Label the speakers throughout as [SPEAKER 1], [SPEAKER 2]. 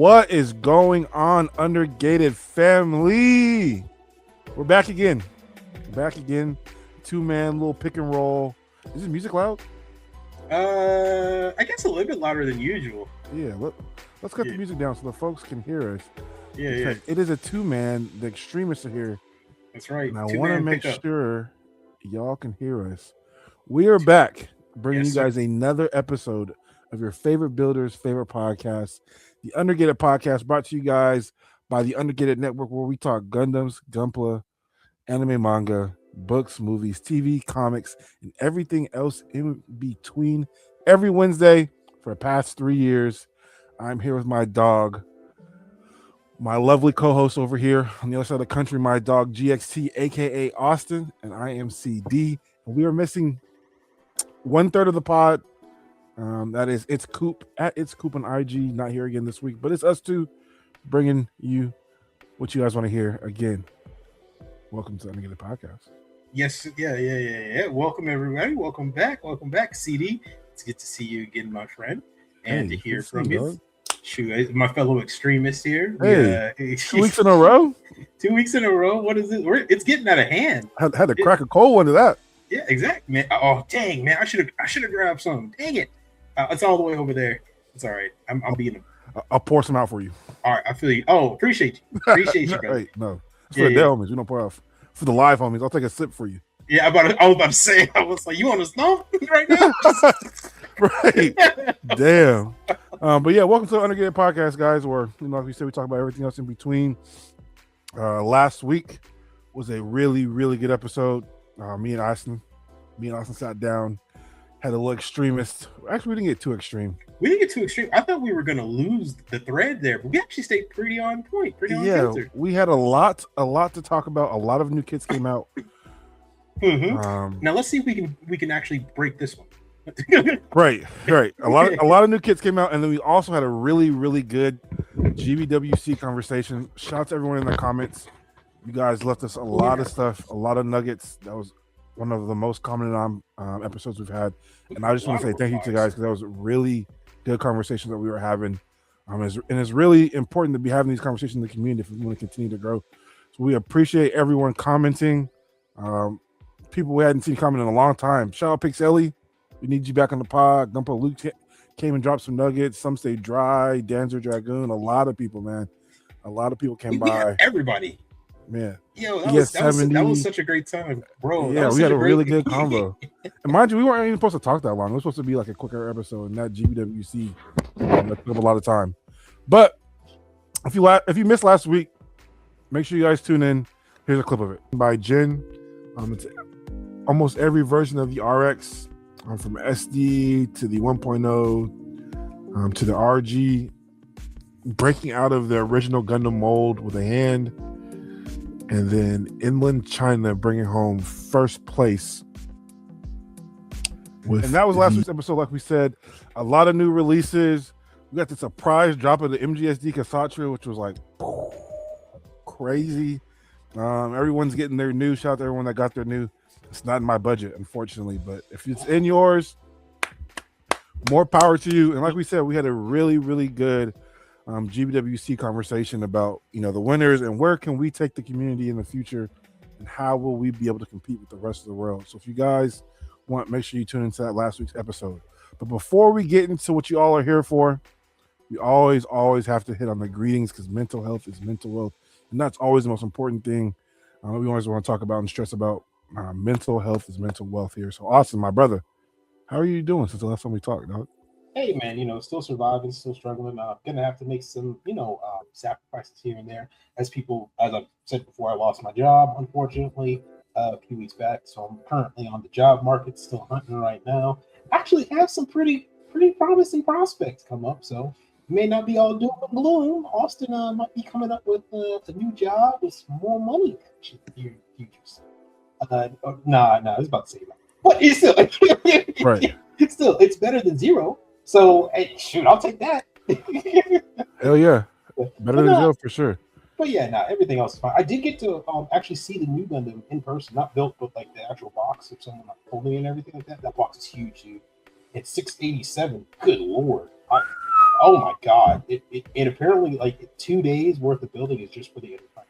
[SPEAKER 1] What is going on, Undergated family? We're back again. Two-man little pick and roll. Is the music loud?
[SPEAKER 2] I guess a little bit louder than usual.
[SPEAKER 1] Yeah, let's cut the music down so the folks can hear us.
[SPEAKER 2] Yeah.
[SPEAKER 1] It is a two-man. The extremists are here.
[SPEAKER 2] That's right.
[SPEAKER 1] And I want to make sure y'all can hear us. We are back, bringing you guys another episode of your favorite builders' favorite podcast, the Undergated podcast, brought to you guys by the Undergated Network, where we talk Gundams, Gunpla, anime, manga, books, movies, TV, comics, and everything else in between. Every Wednesday for the past 3 years, I'm here with my dog, my lovely co-host over here on the other side of the country, my dog GXT, aka Austen, and I am CD. And we are missing 1/3 of the pod. That is It's Coop at It's Coop on IG. Not here again this week, but it's us two bringing you what you guys want to hear again. Welcome to the Undergated Podcast.
[SPEAKER 2] Yes, yeah. Welcome everybody. Welcome back, CD. It's good to see you again, my friend, and to hear from you. Shoot, my fellow extremist here.
[SPEAKER 1] Hey, 2 weeks in a row.
[SPEAKER 2] 2 weeks in a row. What is it? It's getting out of hand.
[SPEAKER 1] I had to crack a cold one to that.
[SPEAKER 2] Yeah, exactly, man. Oh, dang, man. I should have grabbed some. Dang it. It's all the way over there. It's all right. I'm being.
[SPEAKER 1] I'll pour some out for you.
[SPEAKER 2] All right, I feel you. Oh, appreciate you, brother.
[SPEAKER 1] Hey, no, it's for the dead homies. We don't pour out for the live homies. I'll take a sip for you.
[SPEAKER 2] Yeah, I was about to say. I was like, you want to stomp right now?
[SPEAKER 1] Right. Damn. But yeah, welcome to the Undergated Podcast, guys. Where, like we said, we talk about everything else in between. Last week was a really, really good episode. Me and Austen sat down, had a little extremist. Actually, we didn't get too extreme.
[SPEAKER 2] I thought we were going to lose the thread there, but we actually stayed pretty on point.
[SPEAKER 1] We had a lot to talk about. A lot of new kids came out.
[SPEAKER 2] Mm-hmm. Now let's see if we can actually break this one.
[SPEAKER 1] Right. A lot of new kids came out, and then we also had a really, really good GBWC conversation. Shout out to everyone in the comments. You guys left us a lot of stuff, a lot of nuggets. That was one of the most commented on episodes we've had, and I just want to say thank you to you guys, because that was a really good conversation that we were having. And it's really important to be having these conversations in the community if we want to continue to grow. So we appreciate everyone commenting. People we hadn't seen comment in a long time. Shout out Pixelly. We need you back on the pod. Gunpla Luke came and dropped some nuggets. Some stayed dry. Danzer Dragoon. A lot of people, man. A lot of people came by.
[SPEAKER 2] Everybody.
[SPEAKER 1] Man.
[SPEAKER 2] Yo, that was such a great time, bro.
[SPEAKER 1] Yeah, we had a really good combo. And mind you, we weren't even supposed to talk that long. It was supposed to be like a quicker episode, and that GBWC took up a lot of time. But if you missed last week, make sure you guys tune in. Here's a clip of it by Jin. It's almost every version of the RX, from SD to the 1.0 to the RG, breaking out of the original Gundam mold with a hand, and then Inland China bringing home first place. And that was last week's episode. Like we said, a lot of new releases. We got the surprise drop of the MGSD Kasatra, which was like crazy. Everyone's getting their new. Shout out to everyone that got their new. It's not in my budget, unfortunately, but if it's in yours, more power to you. And like we said, we had a really, really good GBWC conversation about, the winners and where can we take the community in the future, and how will we be able to compete with the rest of the world. So if you guys want, make sure you tune into that last week's episode. But before we get into what you all are here for, we always have to hit on the greetings, because mental health is mental wealth, and that's always the most important thing. We always want to talk about and stress about. Mental health is mental wealth here. So Austen, my brother, how are you doing since the last time we talked, dog?
[SPEAKER 2] Hey man, still surviving, still struggling. Gonna have to make some, sacrifices here and there. As I've said before, I lost my job, unfortunately, a few weeks back. So I'm currently on the job market, still hunting right now. Actually have some pretty promising prospects come up. So it may not be all doom and gloom. Austen might be coming up with a new job with some more money in the future. No, it's about to say that. But it's still
[SPEAKER 1] right.
[SPEAKER 2] It's better than zero. So hey, shoot, I'll take that.
[SPEAKER 1] Hell yeah. Better than zero for sure.
[SPEAKER 2] But yeah, everything else is fine. I did get to actually see the new Gundam in person, not built, but like the actual box, if someone holding it and everything like that. That box is huge, dude. It's $687. Good lord. Oh my god! It apparently like 2 days worth of building is just for the enterprise.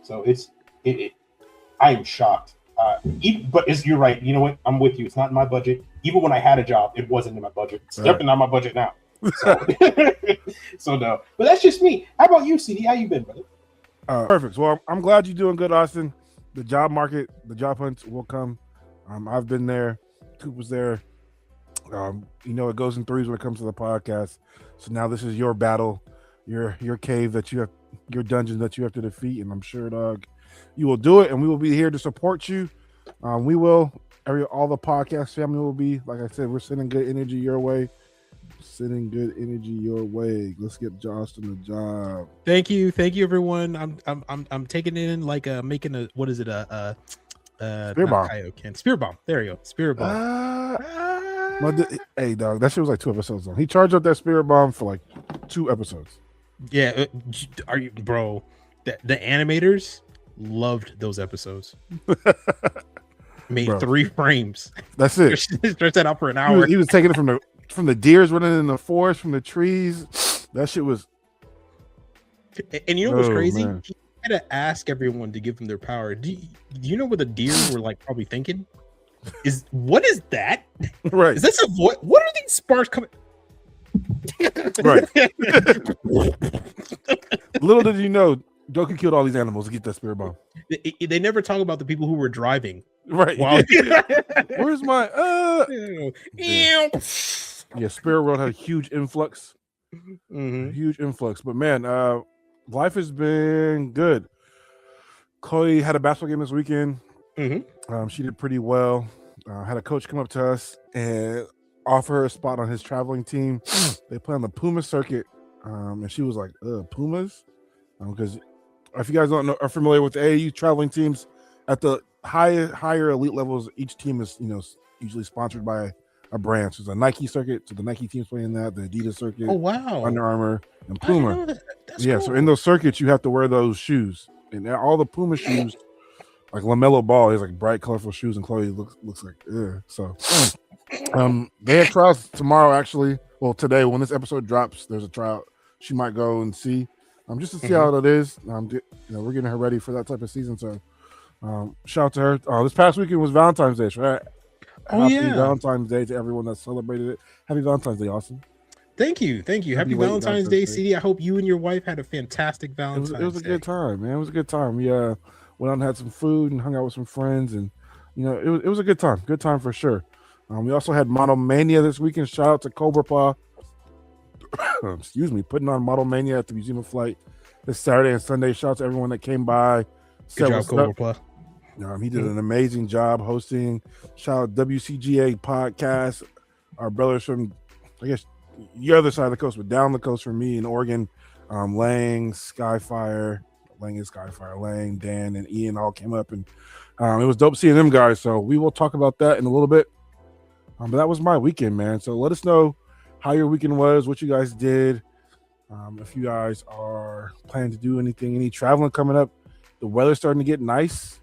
[SPEAKER 2] So it I am shocked. But you're right. You know what? I'm with you. It's not in my budget. Even when I had a job, it wasn't in my budget. It's definitely not my budget now. So, so no. But that's just me. How about you, CD? How you been, brother?
[SPEAKER 1] Perfect. Well, I'm glad you're doing good, Austin. The job market, the job hunts will come. I've been there. Coop was there. It goes in threes when it comes to the podcast. So now this is your battle, your cave that you have, your dungeon that you have to defeat, and I'm sure, dog, you will do it, and we will be here to support you. We will. All the podcast family will be. Like I said, we're sending good energy your way. Sending good energy your way. Let's get Austin the job.
[SPEAKER 3] Thank you, everyone. I'm taking it in like making a what is it
[SPEAKER 1] Spear bomb.
[SPEAKER 3] Kaioken. Spear bomb. There you go. Spear bomb.
[SPEAKER 1] Hey, dog, that shit was like 2 episodes long. He charged up that spirit bomb for like 2 episodes.
[SPEAKER 3] Yeah, are you, bro? The animators loved those episodes. Made bro. 3 frames.
[SPEAKER 1] That's it.
[SPEAKER 3] Stretched that out for an hour.
[SPEAKER 1] He was taking it from the deers running in the forest, from the trees. That shit was.
[SPEAKER 3] And you know what's crazy? Man. He had to ask everyone to give him their power. Do you know what the deer were like? Probably thinking, what is that?
[SPEAKER 1] Right?
[SPEAKER 3] Is this a voice? What are these sparks coming?
[SPEAKER 1] Right. Little did you know, Goku killed all these animals to get that spirit bomb.
[SPEAKER 3] They never talk about the people who were driving.
[SPEAKER 1] Right.
[SPEAKER 3] Wow.
[SPEAKER 1] Where's my Yeah, Spirit World had a huge influx.
[SPEAKER 3] Mm-hmm.
[SPEAKER 1] Huge influx. But man, life has been good. Chloe had a basketball game this weekend.
[SPEAKER 3] Mm-hmm.
[SPEAKER 1] She did pretty well. Had a coach come up to us and offer her a spot on his traveling team. They play on the Puma circuit. And she was like, Pumas? Because if you guys are familiar with the AAU traveling teams, at the higher elite levels, each team is usually sponsored by a branch. There's a Nike circuit, so the Nike team's playing that, the Adidas circuit, Under Armour, and Puma. That's cool. So in those circuits, you have to wear those shoes, and all the Puma shoes, like LaMelo Ball, has like bright, colorful shoes, and Chloe looks like So, they have trials tomorrow. Actually, well, today when this episode drops, there's a trial. She might go and see, just to see how it is. We're getting her ready for that type of season. So, shout out to her. This past weekend was Valentine's Day, right? Happy Valentine's Day to everyone that celebrated it. Happy Valentine's Day, Austin.
[SPEAKER 3] Thank you. Happy Valentine's Day, CD. I hope you and your wife had a fantastic Valentine's Day.
[SPEAKER 1] It was a good time, man. It was a good time. We went out and had some food and hung out with some friends, and it was a good time. Good time for sure. We also had Model Mania this weekend. Shout out to Gunpla. Excuse me, putting on Model Mania at the Museum of Flight this Saturday and Sunday. Shout out to everyone that came by.
[SPEAKER 3] Good job, Gunpla.
[SPEAKER 1] He did an amazing job hosting. Shout out WCGA podcast. Our brothers from, I guess, the other side of the coast, but down the coast from me in Oregon. Lang, Skyfire, Dan, and Ian all came up, and it was dope seeing them guys. So we will talk about that in a little bit. But that was my weekend, man. So let us know how your weekend was, what you guys did. If you guys are planning to do anything, any traveling coming up. The weather's starting to get nice.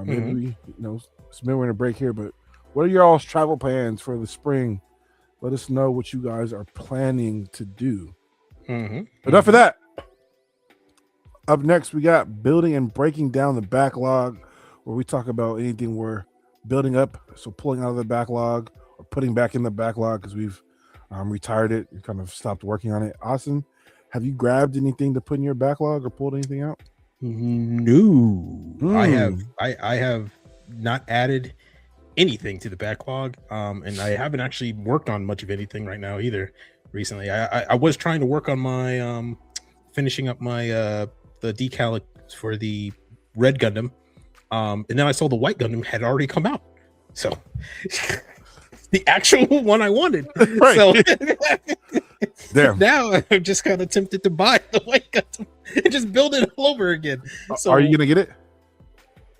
[SPEAKER 1] Maybe we, we're in a break here, but what are your all's travel plans for the spring? Let us know what you guys are planning to do. Enough of that. Up next, we got building and breaking down the backlog, where we talk about anything we're building up, so pulling out of the backlog or putting back in the backlog because we've retired it. We kind of stopped working on it. Austin, have you grabbed anything to put in your backlog or pulled anything out?
[SPEAKER 3] No, I have not added anything to the backlog, and I haven't actually worked on much of anything right now either. Recently, I was trying to work on my finishing up my the decal for the red Gundam, and then I saw the white Gundam had already come out, so the actual one I wanted. Right. So damn. Now I'm just kind of tempted to buy the white Gundam and just build it all over again. So,
[SPEAKER 1] are you gonna get it?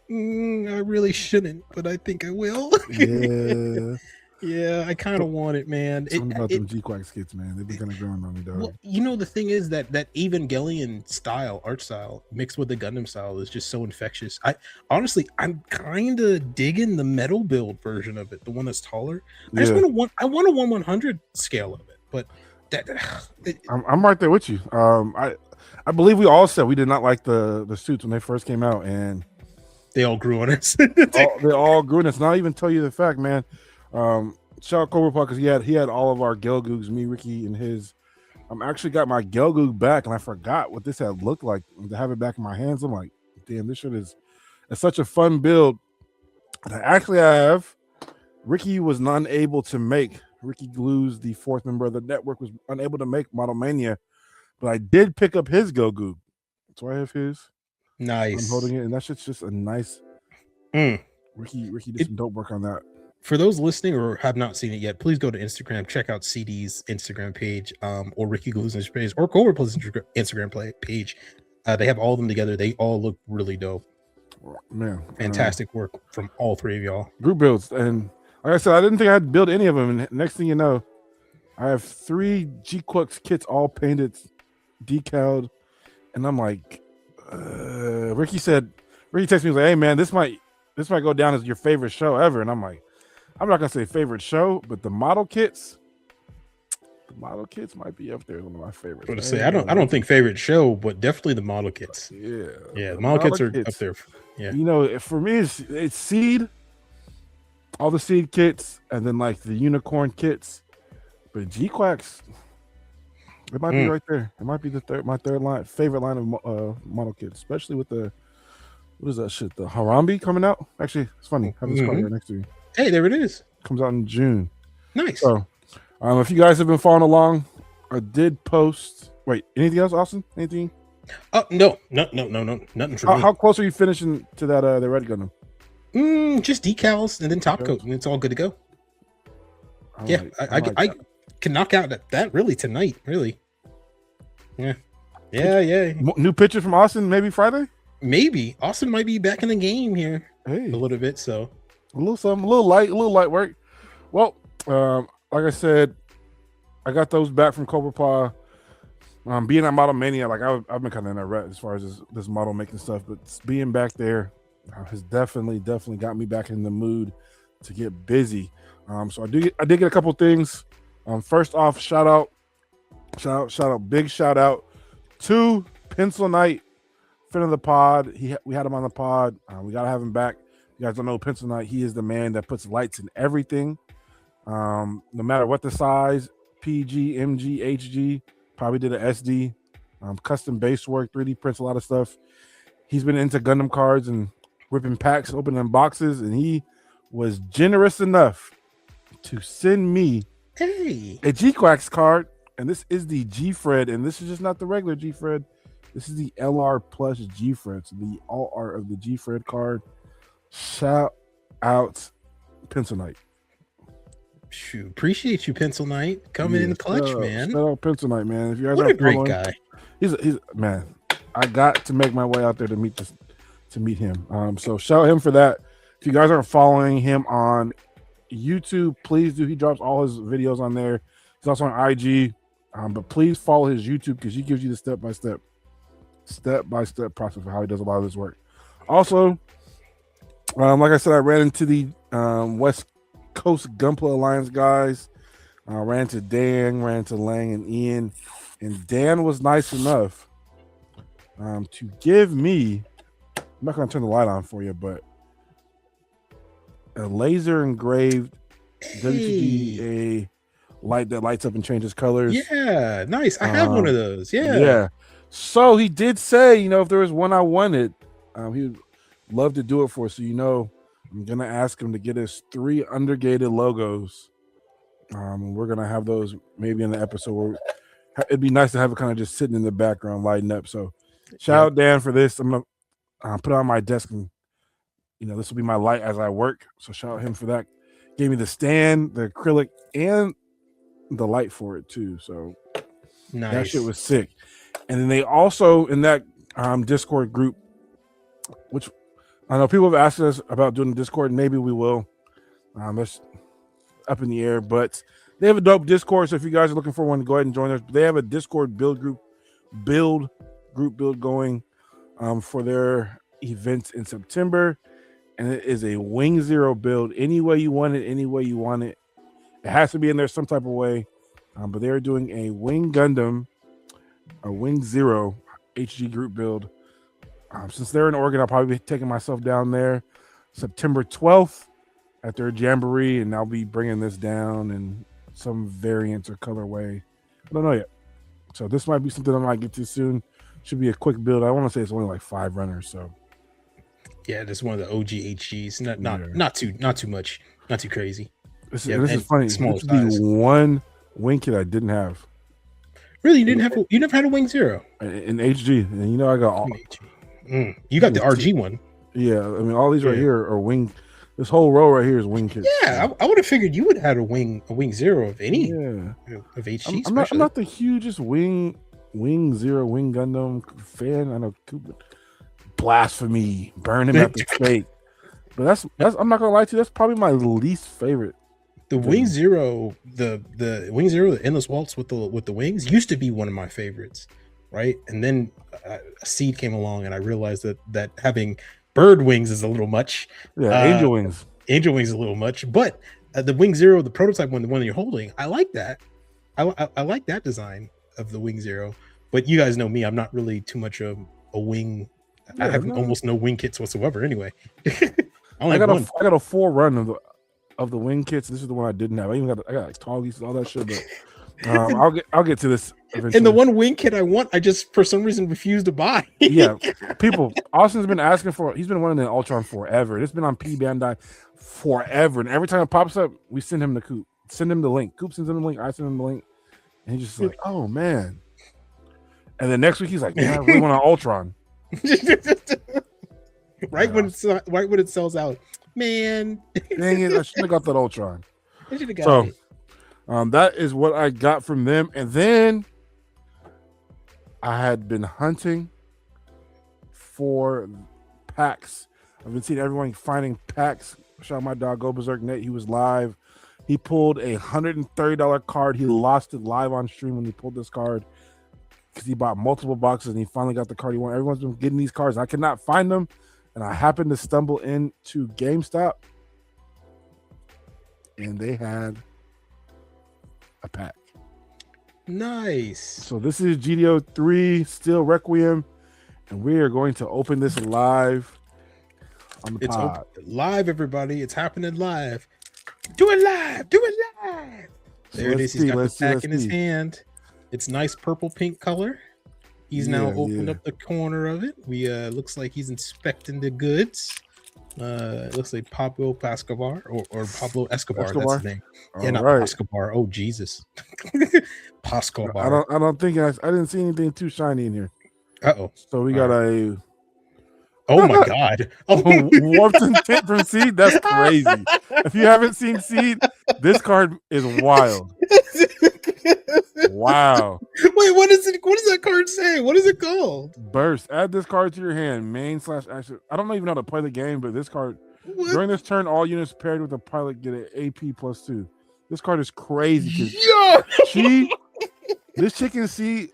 [SPEAKER 3] I really shouldn't, but I think I will.
[SPEAKER 1] Yeah.
[SPEAKER 3] Yeah, I kind of want it, man.
[SPEAKER 1] Something about them G-Quack skits, man. They've been kind of growing on me, dog.
[SPEAKER 3] Well, the thing is that Evangelion art style mixed with the Gundam style is just so infectious. I'm kind of digging the metal build version of it, the one that's taller. I want a 1/100 scale of it, but
[SPEAKER 1] I'm right there with you. I believe we all said we did not like the suits when they first came out, and
[SPEAKER 3] they all grew on us.
[SPEAKER 1] they all grew on us. Not even tell you the fact, man. Shout out Cobra because he had all of our Gelgoogs, me, Ricky, and his. Actually got my Gelgoog back, and I forgot what this had looked like. To have it back in my hands, I'm like, damn, this shit is such a fun build. And I have. Ricky was unable to make. Ricky Glues, the fourth member of the network, was unable to make Model Mania, but I did pick up his Gelgoog. So I have his.
[SPEAKER 3] Nice.
[SPEAKER 1] I'm holding it, and that shit's just a nice. Ricky did some dope work on that.
[SPEAKER 3] For those listening or have not seen it yet, please go to Instagram, check out CD's Instagram page, or Ricky Glue's Instagram page, or Cobra Plus Instagram page. They have all of them together. They all look really dope.
[SPEAKER 1] Man,
[SPEAKER 3] fantastic work from all three of y'all.
[SPEAKER 1] Group builds, and like I said, I didn't think I'd build any of them. And next thing you know, I have 3 G-Quux kits all painted, decaled, and I'm like, Ricky texted me, was like, "Hey man, this might go down as your favorite show ever," and I'm like, I'm not gonna say favorite show, but the model kits might be up there as one of my favorites.
[SPEAKER 3] I was gonna say, I don't think favorite show, but definitely the model kits.
[SPEAKER 1] Yeah,
[SPEAKER 3] the model kits are up there. Yeah,
[SPEAKER 1] you know, for me, it's seed, all the seed kits, and then like the unicorn kits. But G-Quax, it might be right there. It might be my third favorite line of model kits, especially with the what is that shit? The Harambe coming out. Actually, it's funny. I have this card right next to you.
[SPEAKER 3] Hey, there it is.
[SPEAKER 1] Comes out in June.
[SPEAKER 3] Nice.
[SPEAKER 1] So, if you guys have been following along, I did post. Wait, anything else, Austen? Anything?
[SPEAKER 3] Oh no, nothing for me.
[SPEAKER 1] How close are you finishing to that? The Red Gundam?
[SPEAKER 3] Just decals and then top coat, and it's all good to go. I can knock out that really tonight. Really. Yeah.
[SPEAKER 1] New picture from Austen, maybe Friday.
[SPEAKER 3] Maybe Austen might be back in the game here.
[SPEAKER 1] Hey,
[SPEAKER 3] a little bit. So
[SPEAKER 1] a little something, a little light work. Well, like I said, I got those back from Cobra. Being at Model Mania, like I've been kind of in a rut as far as this model making stuff, but being back there has definitely got me back in the mood to get busy. So I did get a couple things. First off, shout out, big shout out to Pencil Knight, friend of the pod. We had him on the pod. We gotta have him back. You guys don't know Pencil Knight. He is the man that puts lights in everything. No matter what the size, PG, MG, HG. Probably did an SD, custom base work, 3D prints, a lot of stuff. He's been into Gundam cards and ripping packs, opening boxes, and he was generous enough to send me a G-Quax card. And this is the G-Fred, and this is just not the regular G-Fred. This is the LR plus G-Fred, so the all art of the G-Fred card. Shout out Pencil Knight.
[SPEAKER 3] Shoot, appreciate you, Pencil Knight, coming in the clutch, man.
[SPEAKER 1] Shout out Pencil Knight, man. If you guys
[SPEAKER 3] what a great guy.
[SPEAKER 1] He's man. I got to make my way out there to meet him. So shout out him for that. If you guys aren't following him on YouTube, please do. He drops all his videos on there. He's also on IG. But please follow his YouTube because he gives you the step-by-step process of how he does a lot of his work. Also, like I said, I ran into the West Coast Gunpla Alliance guys. Ran to Dan, ran to Lang and Ian, and Dan was nice enough to give me, I'm not going to turn the light on for you, but a laser engraved WTGA light that lights up and changes colors.
[SPEAKER 3] Yeah, nice. I have one of those.
[SPEAKER 1] Yeah. So he did say, if there was one I wanted, he would love to do it for us. So, I'm going to ask him to get us 3 Undergated logos. And we're going to have those maybe in the episode where it'd be nice to have it kind of just sitting in the background, lighting up. So shout out Dan for this. I'm going to put it on my desk and, this will be my light as I work. So shout out him for that. Gave me the stand, the acrylic, and the light for it too. So
[SPEAKER 3] nice.
[SPEAKER 1] That shit was sick. And then they also, in that Discord group, which I know people have asked us about doing the Discord, and maybe we will. That's up in the air, but they have a dope Discord. So if you guys are looking for one, go ahead and join us. They have a Discord build group going for their events in September, and it is a Wing Zero build. Any way you want it, any way you want it. It has to be in there some type of way. But they are doing a Wing Gundam, a Wing Zero HG group build. Since they're in Oregon, I'll probably be taking myself down there September 12th at their jamboree, and I'll be bringing this down in some variant or colorway. I don't know yet. So this might be something I might get to soon. Should be a quick build. I want to say it's only like 5 runners. So
[SPEAKER 3] yeah, this is one of the OG HGs. Not too much, not too crazy.
[SPEAKER 1] This is funny. This is the one wing kit I didn't have.
[SPEAKER 3] Really, you never had a Wing Zero
[SPEAKER 1] in HG, and you know I got all.
[SPEAKER 3] You got the RG one.
[SPEAKER 1] Yeah, I mean all these right here are wing. This whole row right here is wing kits.
[SPEAKER 3] Yeah, I would have figured you would have had a Wing Zero of any of HG.
[SPEAKER 1] I'm not the hugest Wing Zero Wing Gundam fan. I know Coop, blasphemy, burn him at the stake. But that's I'm not gonna lie to you. That's probably my least favorite.
[SPEAKER 3] The Wing Zero, the Wing Zero, the Endless Waltz with the wings used to be one of my favorites, right? And then a seed came along, and I realized that having bird wings is a little much.
[SPEAKER 1] Yeah, angel wings.
[SPEAKER 3] Angel wings is a little much, but the Wing Zero, the prototype one, the one that you're holding, I like that. I like that design of the Wing Zero. But you guys know me; I'm not really too much of a wing. I have almost no wing kits whatsoever. Anyway, I got
[SPEAKER 1] a full run of the wing kits. This is the one I didn't have. I got like Toggies and all that shit. But I'll get to this eventually.
[SPEAKER 3] And the one wing kit I want, I just for some reason refuse to buy.
[SPEAKER 1] Yeah, people. Austin's been asking for. He's been wanting an Ultron forever. It's been on P Bandai forever, and every time it pops up, we send him the Coop. Send him the link. Coop sends him the link. I send him the link, and he's just like, "Oh man." And then next week he's like, "Yeah, I really want an Ultron."
[SPEAKER 3] Right when it sells out, man.
[SPEAKER 1] Dang it! I should have got that Ultron. I should have got it. That is what I got from them, and then I had been hunting for packs. I've been seeing everyone finding packs. Shout out my dog Go Berserk Nate. He was live. He pulled a $130 card. He lost it live on stream when he pulled this card because he bought multiple boxes and he finally got the card he wanted. Everyone's been getting these cards. I could not find them, and I happened to stumble into GameStop, and they had a pack.
[SPEAKER 3] Nice.
[SPEAKER 1] So this is GDO 3 Steel Requiem, and we are going to open this live on the pod.
[SPEAKER 3] Live, everybody. It's happening live. Do it live. There it is. He's got the pack in his hand. It's nice purple pink color. He's now opened up the corner of it. We looks like he's inspecting the goods. It looks like Pablo Escobar or Pablo Escobar. That's his name. Yeah, not Escobar. Oh Jesus, Pascobar.
[SPEAKER 1] I don't think I didn't see anything too shiny in here.
[SPEAKER 3] Uh-oh.
[SPEAKER 1] So we got a.
[SPEAKER 3] Oh my God!
[SPEAKER 1] Warped Intent from Seed. That's crazy. If you haven't seen Seed, this card is wild. Wow.
[SPEAKER 3] Wait, what is it? What does that card say? What is it called?
[SPEAKER 1] Burst. Add this card to your hand. Main/action. I don't even know how to play the game, but this card during this turn, all units paired with a pilot get an AP +2. This card is crazy. This chicken see.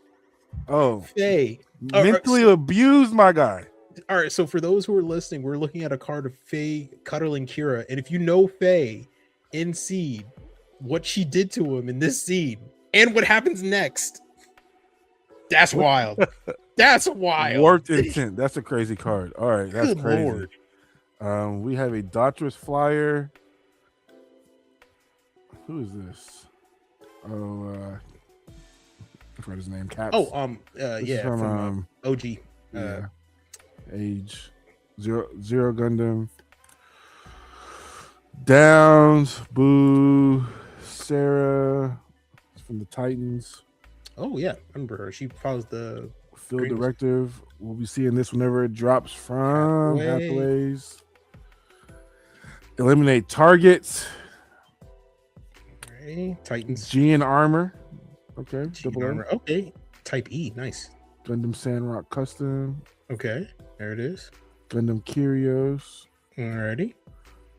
[SPEAKER 1] Oh,
[SPEAKER 3] Faye.
[SPEAKER 1] Mentally abused my guy.
[SPEAKER 3] All right, so for those who are listening, we're looking at a card of Faye cuddling Kira, and if you know Faye in Seed, what she did to him in this scene, and what happens next, that's wild. That's wild.
[SPEAKER 1] Warped Intent. That's a crazy card. All right, that's
[SPEAKER 3] Good
[SPEAKER 1] crazy.
[SPEAKER 3] Lord.
[SPEAKER 1] We have a Daughters Flyer. Who is this? Oh, I forgot his name. Caps.
[SPEAKER 3] Oh, yeah, from OG.
[SPEAKER 1] Yeah. Age zero Gundam. Downs, Boo, Sarah from the Titans.
[SPEAKER 3] Oh yeah, I remember her. She follows the
[SPEAKER 1] Field Directive. We'll be seeing this whenever it drops from Hathaways. Eliminate targets.
[SPEAKER 3] Okay. Titans.
[SPEAKER 1] G and Armor. Okay.
[SPEAKER 3] Double Armor. Okay. Type E. Nice.
[SPEAKER 1] Gundam Sandrock Custom.
[SPEAKER 3] Okay. There it is.
[SPEAKER 1] Gundam Kyrios.
[SPEAKER 3] Alrighty.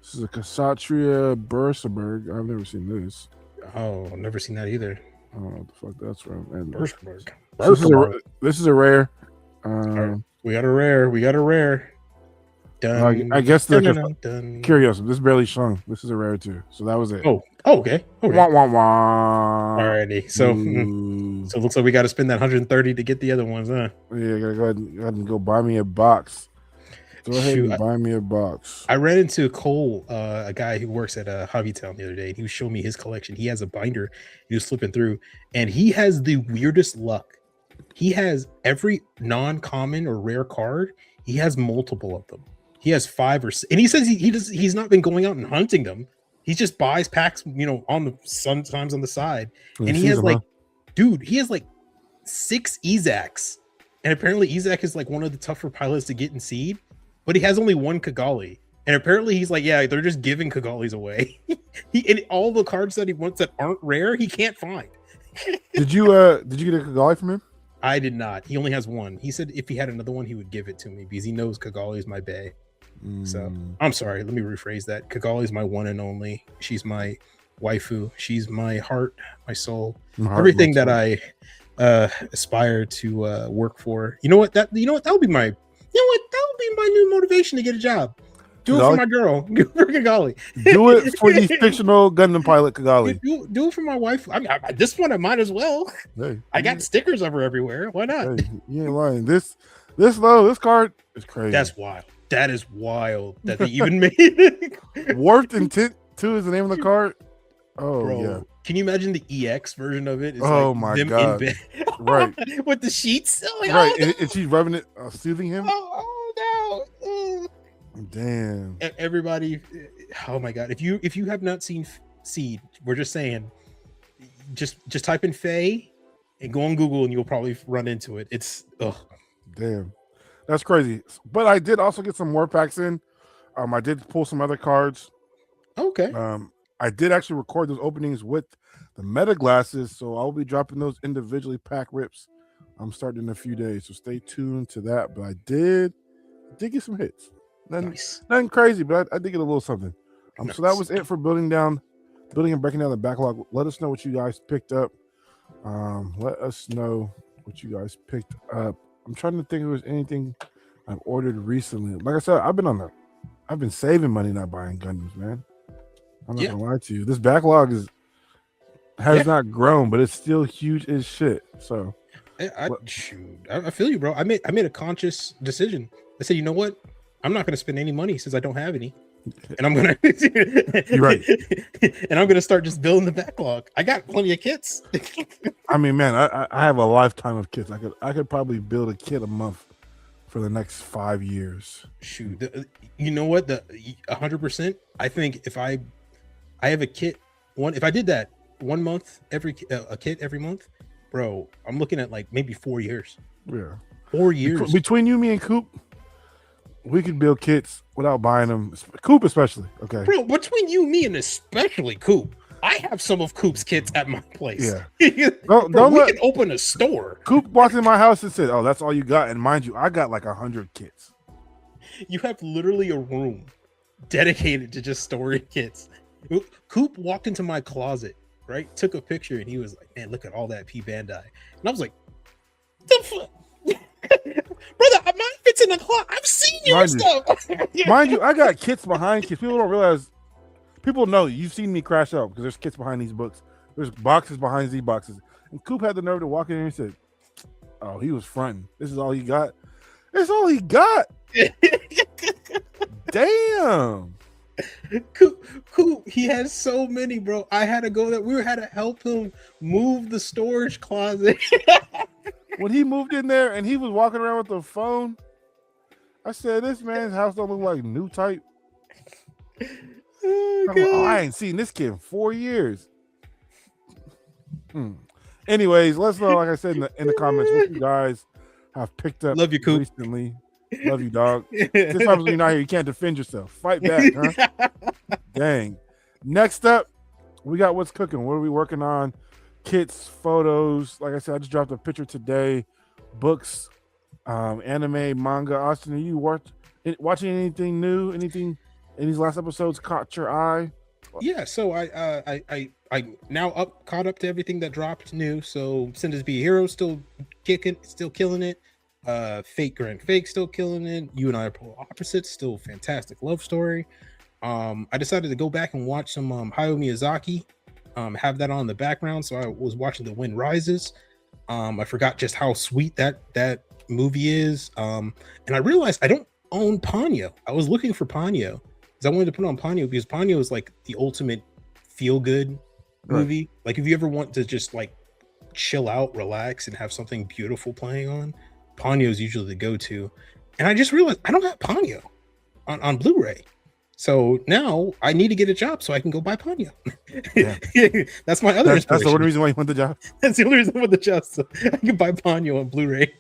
[SPEAKER 1] This is a Ksatria Berserberg. I've never seen this.
[SPEAKER 3] Oh, I've never seen that either.
[SPEAKER 1] Oh, what the fuck that's from? And
[SPEAKER 3] Berserberg.
[SPEAKER 1] This is a rare.
[SPEAKER 3] Right. We got a rare.
[SPEAKER 1] I guess
[SPEAKER 3] dun,
[SPEAKER 1] they're
[SPEAKER 3] dun, dun.
[SPEAKER 1] curious. This is barely shrunk. This is a rare too. So that was it.
[SPEAKER 3] Oh, okay.
[SPEAKER 1] Wah, wah, wah.
[SPEAKER 3] Alrighty. So
[SPEAKER 1] Ooh.
[SPEAKER 3] it looks like we got to spend that 130 to get the other ones, huh?
[SPEAKER 1] Yeah, gotta go ahead and go buy me a box. Go ahead and buy me a box.
[SPEAKER 3] I ran into Cole, a guy who works at Hobby Town the other day, and he was showing me his collection. He has a binder he was flipping through, and he has the weirdest luck. He has every non-common or rare card. He has multiple of them. He has 5 or 6, and he says he's not been going out and hunting them. He just buys packs, on the sometimes on the side, and he has he has like 6 Ezaks, and apparently Ezak is like one of the tougher pilots to get in seed. But he has only 1 Kigali. And apparently he's like, yeah, they're just giving Kigalis away. And all the cards that he wants that aren't rare, he can't find.
[SPEAKER 1] Did you get a Kigali from him?
[SPEAKER 3] I did not. He only has 1. He said if he had another one, he would give it to me because he knows Kigali is my bae. So I'm sorry. Let me rephrase that. Kigali is my one and only. She's my waifu. She's my heart, my soul, everything that I aspire to work for. You know what? That would be my new motivation to get a job. Do it for my girl. For Kigali.
[SPEAKER 1] Do it for the fictional Gundam pilot Kigali.
[SPEAKER 3] Do it for my wife. I mean, at this point, I might as well.
[SPEAKER 1] Hey,
[SPEAKER 3] I got stickers of her everywhere. Why not?
[SPEAKER 1] Hey, you ain't lying. This card is crazy.
[SPEAKER 3] That's wild. That is wild that they even made it.
[SPEAKER 1] Warped Intent 2 is the name of the card. Oh, bro, yeah.
[SPEAKER 3] Can you imagine the EX version of it? It's
[SPEAKER 1] oh, my God. Right.
[SPEAKER 3] With the sheets.
[SPEAKER 1] Like, right. Oh, no. And she's rubbing it, soothing him.
[SPEAKER 3] Oh no.
[SPEAKER 1] Damn.
[SPEAKER 3] Everybody. Oh, my God. If you have not seen Seed, we're just saying, just type in Faye and go on Google and you'll probably run into it. It's,
[SPEAKER 1] damn. That's crazy. But I did also get some more packs in. I did pull some other cards.
[SPEAKER 3] Okay.
[SPEAKER 1] I did actually record those openings with the meta glasses, so I'll be dropping those individually pack rips. I'm starting in a few days, so stay tuned to that. But I did get some hits. Nothing crazy, but I did get a little something. Nice. So that was it for building and breaking down the backlog. Let us know what you guys picked up. Let us know what you guys picked up. I'm trying to think if there was anything I've ordered recently. Like I said, I've been saving money not buying Gundams, man. I'm not gonna lie to you. This backlog has not grown, but it's still huge as shit. So
[SPEAKER 3] I feel you, bro. I made a conscious decision. I said, you know what? I'm not gonna spend any money since I don't have any. And I'm gonna
[SPEAKER 1] you're right.
[SPEAKER 3] And I'm gonna start just building the backlog. I got plenty of kits.
[SPEAKER 1] I mean, man, I have a lifetime of kits. I could probably build a kit a month for the next 5 years.
[SPEAKER 3] Shoot, you know what? 100%. I think if I have a kit if I did that 1 month a kit every month, bro, I'm looking at like maybe 4 years.
[SPEAKER 1] Yeah,
[SPEAKER 3] 4 years
[SPEAKER 1] between you, me, and Coop. We could build kits without buying them. Coop especially. Okay.
[SPEAKER 3] Bro, between you, me, and especially Coop, I have some of Coop's kits at my place.
[SPEAKER 1] Yeah.
[SPEAKER 3] Bro, we can open a store.
[SPEAKER 1] Coop walked in my house and said, "Oh, that's all you got." And mind you, I got like 100 kits.
[SPEAKER 3] You have literally a room dedicated to just storing kits. Coop walked into my closet, right? Took a picture and he was like, "Man, look at all that P Bandai." And I was like, "The fuck?" Brother, mine fits in the closet. I've seen your stuff.
[SPEAKER 1] Mind you, I got kits behind kits. People don't realize. People know you've seen me crash out because there's kits behind these books. There's boxes behind these boxes. And Coop had the nerve to walk in and said, "Oh, he was fronting. This is all he got. That's all he got." Damn.
[SPEAKER 3] Coop, he has so many, bro. I had to go there. We had to help him move the storage closet.
[SPEAKER 1] When he moved in there and he was walking around with the phone, I said, "This man's house don't look like new type." I ain't seen this kid in 4 years. Anyways, let's know, like I said in the comments, what you guys have picked up.
[SPEAKER 3] Love you, Coop.
[SPEAKER 1] Recently. Love you, dog. This happens when you're not here. You can't defend yourself. Fight back, huh? Dang. Next up, we got what's cooking. What are we working on? Kits, photos. Like I said, I just dropped a picture today. Books, anime, manga. Austen, are you watching anything new? Anything in these last episodes caught your eye?
[SPEAKER 3] Yeah, so I now caught up to everything that dropped new. So Send Us Be a Hero still kicking, still killing it. Fake Grand Fake still killing it. You and I are polar opposites. Still fantastic love story. I decided to go back and watch some Hayao Miyazaki. Have that on in the background. So I was watching The Wind Rises. I forgot just how sweet that movie is. And I realized I don't own Ponyo. I was looking for Ponyo because I wanted to put on Ponyo because Ponyo is like the ultimate feel good movie. Like if you ever want to just like chill out, relax, and have something beautiful playing on, Ponyo is usually the go-to. And I just realized I don't have Ponyo on Blu-ray. So now I need to get a job so I can go buy Ponyo. Yeah. That's my other
[SPEAKER 1] That's the only reason why you want the job.
[SPEAKER 3] That's the only reason I want the job, so I can buy Ponyo on Blu-ray.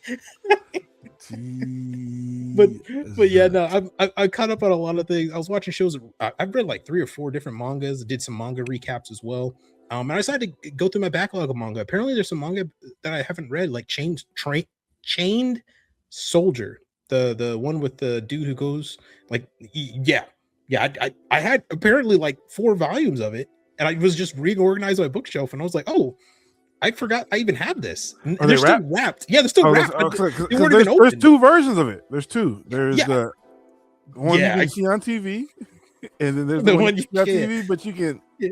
[SPEAKER 3] but yeah, no, I caught up on a lot of things. I was watching shows. I've read like 3 or 4 different mangas. Did some manga recaps as well. And I decided to go through my backlog of manga. Apparently, there's some manga that I haven't read, like Chained Soldier, the one with the dude who goes like, yeah. I had apparently like 4 volumes of it, and I was just reorganizing my bookshelf, and I was like, oh, I forgot I even had this. And they're still wrapped. Yeah, they're still wrapped.
[SPEAKER 1] There's 2 versions of it. There's 2. There's the one you can see on TV, and then there's the one you see on TV, but you can.
[SPEAKER 3] Yeah,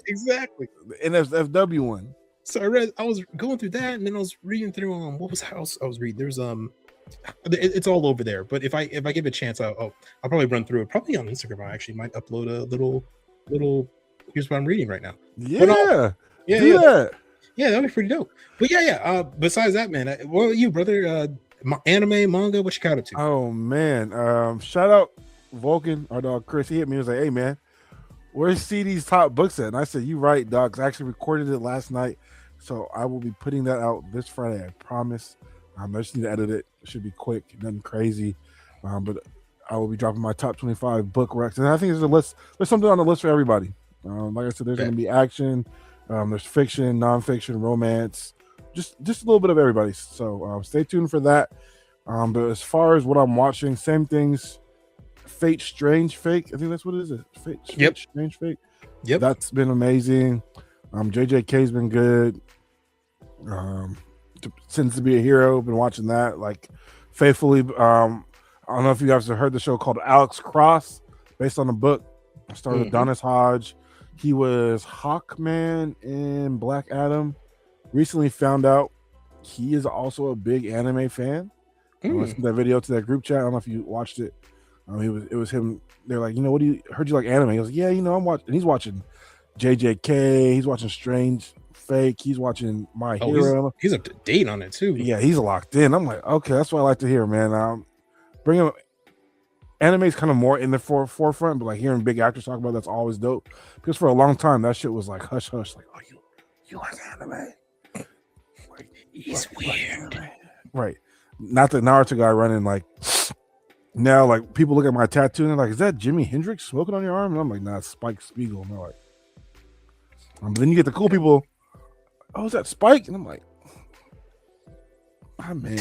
[SPEAKER 3] exactly.
[SPEAKER 1] The NSFW one.
[SPEAKER 3] So I was going through that, and then I was reading through what was else I was reading. There's it's all over there. But if I give it a chance, I'll probably run through it. Probably on Instagram. I actually might upload a little. Here's what I'm reading right now.
[SPEAKER 1] Yeah, do that.
[SPEAKER 3] Yeah, that'd be pretty dope. But yeah. Besides that, man, what about you, brother? Anime, manga, what you got up to?
[SPEAKER 1] Oh man, shout out Vulcan, our dog Chris. He hit me. He was like, "Hey man, where's CD's top books at?" And I said, "You right, dog. 'Cause I actually recorded it last night, so I will be putting that out this Friday. I promise. I just need to edit it. It should be quick, nothing crazy. But I will be dropping my top 25 book recs, and I think there's a list. There's something on the list for everybody. Like I said, there's going to be action. There's fiction, nonfiction, romance, just a little bit of everybody. So stay tuned for that. But as far as what I'm watching, same things. Fate Strange Fake. I think that's what it is. Fate Strange Fake.
[SPEAKER 3] Yep.
[SPEAKER 1] That's been amazing. JJK's been good. Since to be a hero, been watching that like faithfully. I don't know if you guys have heard the show called Alex Cross, based on the book. I started with Adonis Hodge. He was Hawkman in Black Adam. Recently found out he is also a big anime fan. I listened to that video to that group chat. I don't know if you watched it. It was him. They're like, what do you heard you like anime? He was like, yeah, I'm watching. And he's watching JJK. He's watching Strange Fake. He's watching My Hero.
[SPEAKER 3] He's up to date on it too.
[SPEAKER 1] Yeah, he's locked in. I'm like, okay, that's what I like to hear, man. Bring him. Anime is kind of more in the forefront, but like hearing big actors talk about that's always dope. Because for a long time, that shit was like hush hush. Like, oh, you like anime? Like,
[SPEAKER 3] he's weird,
[SPEAKER 1] like right? Not the Naruto guy running like. Now, like people look at my tattoo and they're like, "Is that Jimi Hendrix smoking on your arm?" And I'm like, "Nah, it's Spike Spiegel." And they're like, but then you get the cool people. Oh, is that Spike? And I'm like, "Ah, man."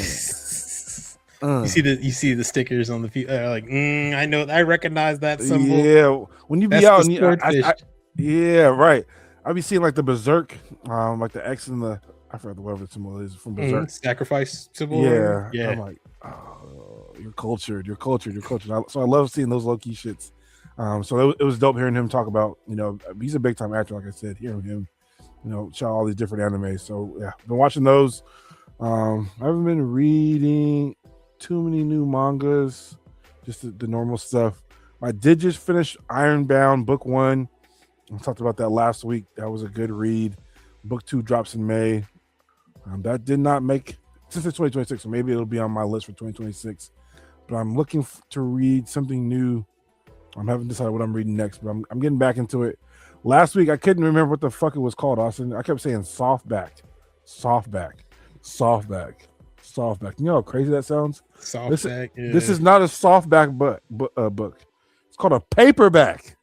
[SPEAKER 3] You see the stickers on the feet. Like, I know, I recognize that symbol.
[SPEAKER 1] Yeah, when you be out, and yeah, right. I be seeing like the Berserk, like the X and the I forgot whatever the symbol is from Berserk.
[SPEAKER 3] Sacrifice symbol.
[SPEAKER 1] Yeah. I'm like, oh, you're cultured. So I love seeing those low key shits. So it was dope hearing him talk about, he's a big time actor, like I said, hearing him, show all these different animes. So yeah, been watching those. I haven't been reading too many new mangas, just the normal stuff. I did just finish Ironbound book 1. I talked about that last week. That was a good read. Book 2 drops in May. That did not make since it's 2026, so maybe it'll be on my list for 2026. But I'm looking to read something new. I haven't decided what I'm reading next, but I'm getting back into it. Last week I couldn't remember what the fuck it was called, Austen. I kept saying softback. You know how crazy that sounds?
[SPEAKER 3] Softback.
[SPEAKER 1] This is not a softback book. It's called a paperback.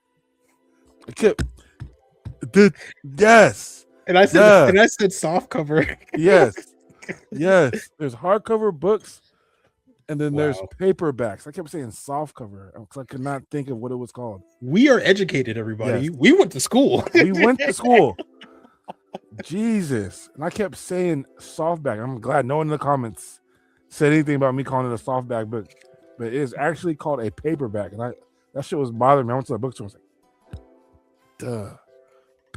[SPEAKER 1] Yes.
[SPEAKER 3] And I said soft cover.
[SPEAKER 1] Yes. There's hardcover books, and then there's paperbacks. I kept saying soft cover because I could not think of what it was called.
[SPEAKER 3] We are educated, everybody. Yes. We went to school. Jesus. And I kept saying softback. I'm glad no one in the comments
[SPEAKER 1] said anything about me calling it a softback book, but it is actually called a paperback. And that shit was bothering me. I went to the bookstore and was like, duh,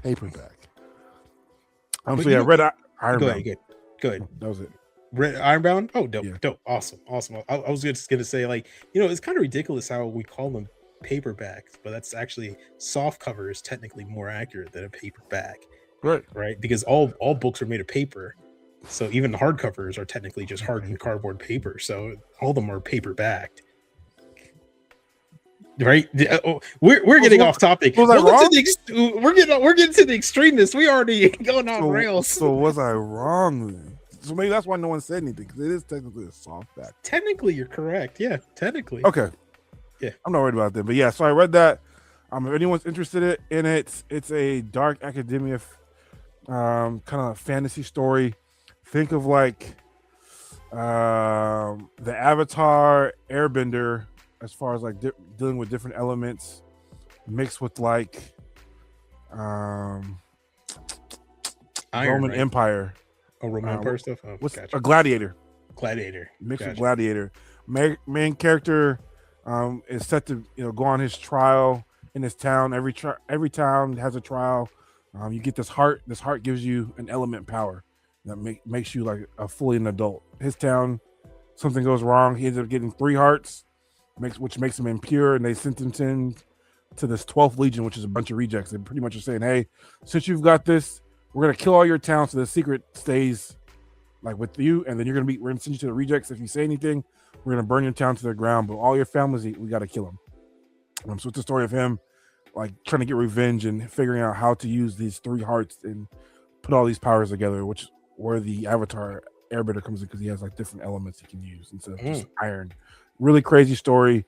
[SPEAKER 1] paperback. So yeah, I read Ironbound.
[SPEAKER 3] Go ahead.
[SPEAKER 1] That was it.
[SPEAKER 3] Red Ironbound? Oh, dope,
[SPEAKER 1] Yeah.
[SPEAKER 3] dope, awesome. I was just gonna say, like, you know, it's kind of ridiculous how we call them paperbacks, but that's actually soft cover is technically more accurate than a paperback, right? Because all books are made of paper, so even the hardcovers are technically just hardened cardboard paper. So all of them are paper-backed. Right, we're getting off topic.
[SPEAKER 1] Was I wrong?
[SPEAKER 3] We're getting to the extremeness. We already going off rails.
[SPEAKER 1] So was I wrong then? So maybe that's why no one said anything, because it is technically a softback.
[SPEAKER 3] Technically, you're correct. Yeah, technically.
[SPEAKER 1] Okay.
[SPEAKER 3] Yeah,
[SPEAKER 1] I'm not worried about that. But yeah, so I read that. If anyone's interested in it, it's a dark academia, kind of fantasy story. Think of like the Avatar Airbender, as far as like dealing with different elements, mixed with like Roman Empire.
[SPEAKER 3] Oh, Roman Empire stuff. Oh,
[SPEAKER 1] what's a Gladiator? Mixed with Gladiator. Main character is set to go on his trial in his town. Every town has a trial. You get this heart. This heart gives you an element power that makes you like a fully an adult. His town, something goes wrong. He ends up getting 3 hearts, which makes him impure, and they sentence him to this 12th Legion, which is a bunch of rejects. They pretty much are saying, "Hey, since you've got this, we're gonna kill all your towns, so the secret stays like with you, and then we're gonna send you to the rejects. If you say anything, we're gonna burn your town to the ground. But all your families, we gotta kill them." So it's the story of him like trying to get revenge and figuring out how to use these 3 hearts and put all these powers together, which where the Avatar Airbender comes in, because he has like different elements he can use instead of just iron. Really crazy story.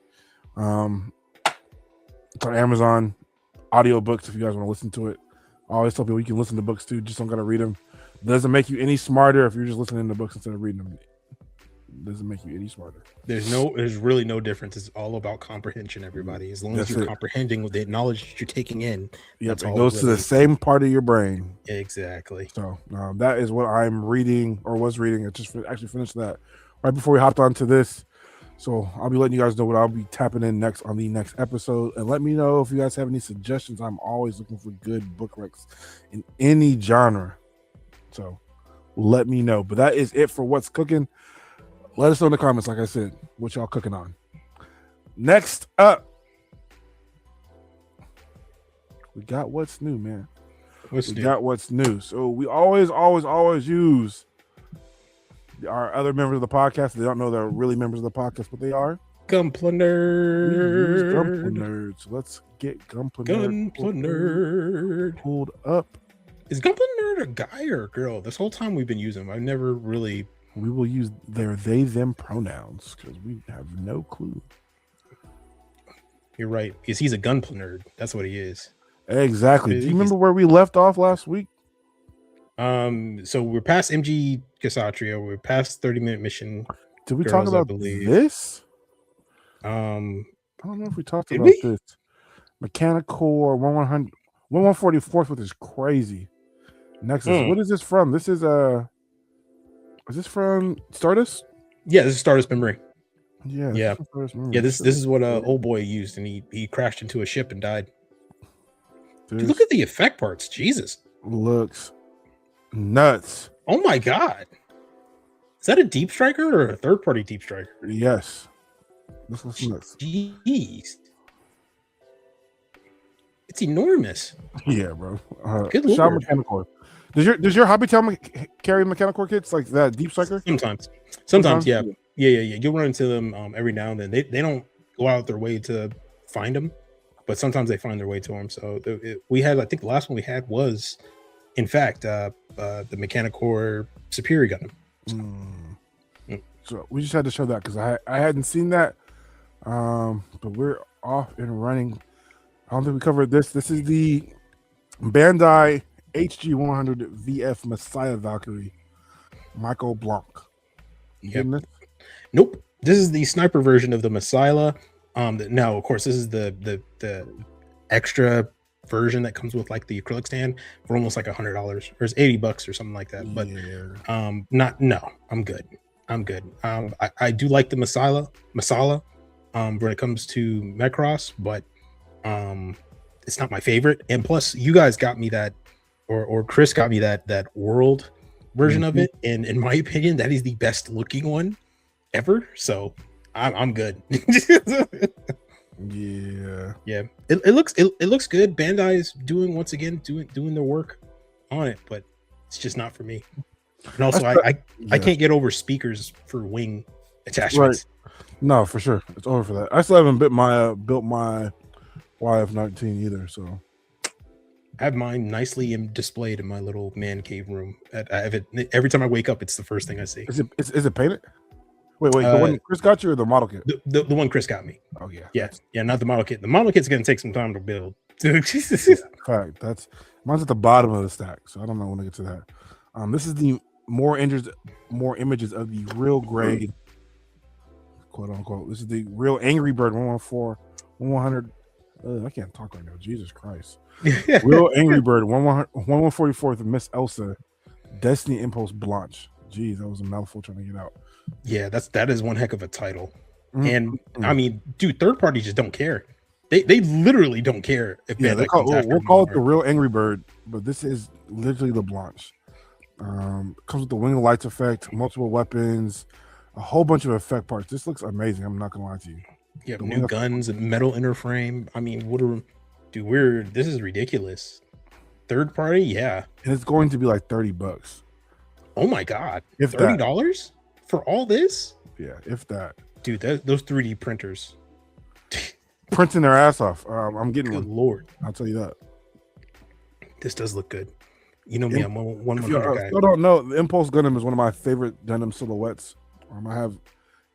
[SPEAKER 1] It's on Amazon audiobooks if you guys want to listen to it. I always tell people you can listen to books too, just don't gotta read them. It doesn't make you any smarter if you're just listening to books instead of reading them. It doesn't make you any smarter.
[SPEAKER 3] There's really no difference. It's all about comprehension, everybody. As long as you're comprehending with the knowledge that you're taking in,
[SPEAKER 1] it goes to the same part of your brain.
[SPEAKER 3] Exactly.
[SPEAKER 1] So that is what I'm reading or was reading. I just actually finished that right before we hopped onto this. So I'll be letting you guys know what I'll be tapping in next on the next episode. And let me know if you guys have any suggestions. I'm always looking for good book recs in any genre. So let me know. But that is it for what's cooking. Let us know in the comments, like I said, what y'all cooking on. Next up, we got what's new, man. Got what's new. So we always use our other members of the podcast. They don't know they're really members of the podcast, but they are.
[SPEAKER 3] Gunpla Nerd.
[SPEAKER 1] Gunpla Nerd. So let's get Gunpla Nerd pulled up.
[SPEAKER 3] Is Gunpla Nerd a guy or a girl? This whole time we've been using them. I've never really...
[SPEAKER 1] We will use their they, them pronouns because we have no clue.
[SPEAKER 3] You're right. Because he's a Gunpla Nerd. That's what he is.
[SPEAKER 1] Exactly. Do you remember where we left off last week?
[SPEAKER 3] So we're past MG Kshatriya. We're past 30-minute mission.
[SPEAKER 1] Did we talk about this? I don't know if we talked about this. Mechanical 1144th, which is crazy. Nexus. What is this from? This is is this from Stardust?
[SPEAKER 3] Yeah, this is Stardust Memory.
[SPEAKER 1] Yeah.
[SPEAKER 3] This is what old boy used, and he crashed into a ship and died. Dude, look at the effect parts. Jesus. Looks
[SPEAKER 1] nuts.
[SPEAKER 3] Oh my god. Is that a deep striker or a third-party deep striker?
[SPEAKER 1] Yes. This looks nuts.
[SPEAKER 3] Jeez. It's enormous.
[SPEAKER 1] Yeah, bro.
[SPEAKER 3] Good lord.
[SPEAKER 1] Mechanical. Does your hobby town carry mechanical kits like that deep striker?
[SPEAKER 3] Sometimes, yeah. You'll run into them every now and then. They don't go out their way to find them, but sometimes they find their way to them. So we had, I think the last one we had was, in fact, the Mechanical Superior Gundam.
[SPEAKER 1] So we just had to show that because I hadn't seen that, but we're off and running. I don't think we covered this. This is the Bandai HG100 VF Messiah Valkyrie, Michael Blanc.
[SPEAKER 3] Nope. This is the sniper version of the Messiah. Now, of course, this is the extra version that comes with like the acrylic stand for almost like $100, or it's $80 or something like that. But I'm good. I'm good. I do like the masala when it comes to Macross, but it's not my favorite. And plus, you guys got me that, or Chris got me that world version of it. And in my opinion, that is the best looking one ever. So I'm good. Yeah. It looks good. Bandai's doing their work on it, but it's just not for me. And also, I can't get over speakers for wing attachments.
[SPEAKER 1] Right. No, for sure, it's over for that. I still haven't built my YF-19 either. So
[SPEAKER 3] I have mine nicely displayed in my little man cave room. I have it every time I wake up. It's the first thing I see.
[SPEAKER 1] Is it painted? Wait, the one Chris got you or the model kit?
[SPEAKER 3] The one Chris got me.
[SPEAKER 1] Oh yeah,
[SPEAKER 3] not the model kit. The model kit's gonna take some time to build.
[SPEAKER 1] Fact. Mine's at the bottom of the stack, so I don't know when I get to that. This is the more images of the real grade, quote unquote. This is the real Angry Bird 100. I can't talk right now. Jesus Christ. Real Angry Bird 1144th Miss Elsa Destiny Impulse Blanche. Jeez, that was a mouthful trying to get out.
[SPEAKER 3] Yeah, that is one heck of a title. And I mean, dude, third parties just don't care. They literally don't care if
[SPEAKER 1] we'll call it the real Angry Bird, but this is literally the Blanche. Comes with the wing lights effect, multiple weapons, a whole bunch of effect parts. This looks amazing. I'm not gonna lie to you.
[SPEAKER 3] Yeah, new guns and metal inner frame. I mean, this is ridiculous. Third party, yeah.
[SPEAKER 1] And it's going to be like $30.
[SPEAKER 3] Oh my god. If $30 for all this?
[SPEAKER 1] Yeah, if that.
[SPEAKER 3] Dude, those 3D printers.
[SPEAKER 1] Printing their ass off. I'm getting
[SPEAKER 3] good
[SPEAKER 1] one.
[SPEAKER 3] Lord.
[SPEAKER 1] I'll tell you that.
[SPEAKER 3] This does look good. You know me, I'm one
[SPEAKER 1] guy. I don't know. The Impulse Gundam is one of my favorite Gundam silhouettes. I have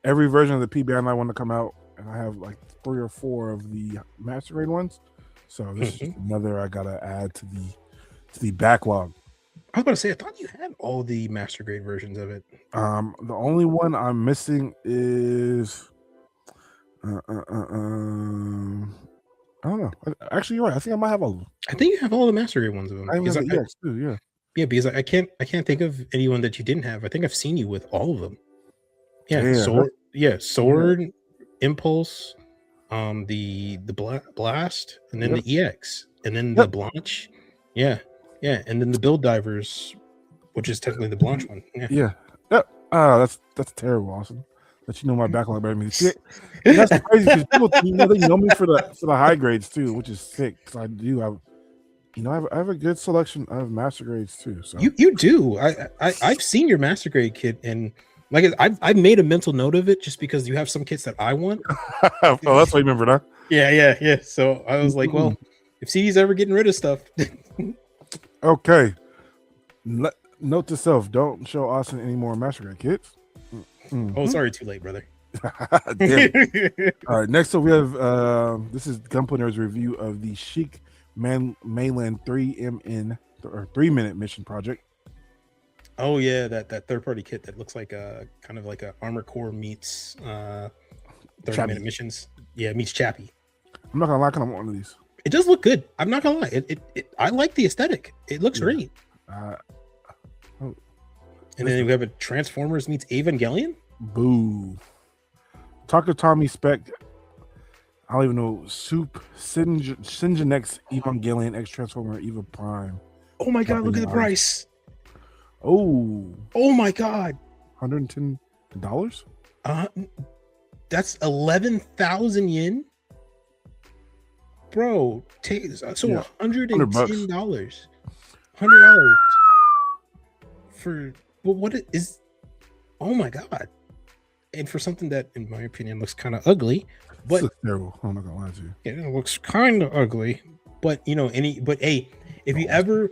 [SPEAKER 1] every version of the PBI I want to come out, and I have like 3 or 4 of the Master Grade ones. So this is just another I gotta add to the backlog.
[SPEAKER 3] I was about to say, I thought you had all the Master Grade versions of it.
[SPEAKER 1] The only one I'm missing is I don't know. Actually, you're right. I think I might have all of them.
[SPEAKER 3] I think you have all the Master Grade ones of them.
[SPEAKER 1] I have the EX too, yeah.
[SPEAKER 3] Yeah, because I can't think of anyone that you didn't have. I think I've seen you with all of them. Yeah, Sword, Impulse, the Blast, and then the EX, and then the Blanche. Yeah, and then the Build Divers, which is technically the Blanche one.
[SPEAKER 1] Yeah. That's terrible, Austen. That you know my backlog better than me. That's crazy because people they know me for the high grades too, which is sick. Because I do have, I have a good selection of Master Grades too. So
[SPEAKER 3] you do. I've seen your Master Grade kit, and like I've made a mental note of it just because you have some kits that I want.
[SPEAKER 1] Oh, that's what you remember, huh?
[SPEAKER 3] Yeah. So I was like, well, if CD's ever getting rid of stuff.
[SPEAKER 1] Okay. Note to self: don't show Austen any more Master Grade kits.
[SPEAKER 3] Oh, sorry, too late, brother.
[SPEAKER 1] Damn. All right, next up we have this is Gunpla's review of the Chic Mainland 3-minute mission project.
[SPEAKER 3] Oh yeah, that third party kit that looks like a kind of like a Armor Core meets 30-minute missions. Yeah, it meets Chappie.
[SPEAKER 1] I'm not gonna lie, I'm one of these.
[SPEAKER 3] It does look good. I'm not gonna lie. It I like the aesthetic. It looks great. And then we have a Transformers meets Evangelion.
[SPEAKER 1] Boo. Takatomi Spec. I don't even know. Soup Sinjanex Evangelion X Transformer Eva Prime.
[SPEAKER 3] Oh my god! Look at the price.
[SPEAKER 1] Oh
[SPEAKER 3] my god!
[SPEAKER 1] $110.
[SPEAKER 3] That's 11,000 yen, bro. $110. $100 for what it is. Oh my god! And for something that, in my opinion, looks kind of ugly, but
[SPEAKER 1] looks terrible. I'm not gonna lie to you.
[SPEAKER 3] It looks kind of ugly, but hey, if you ever,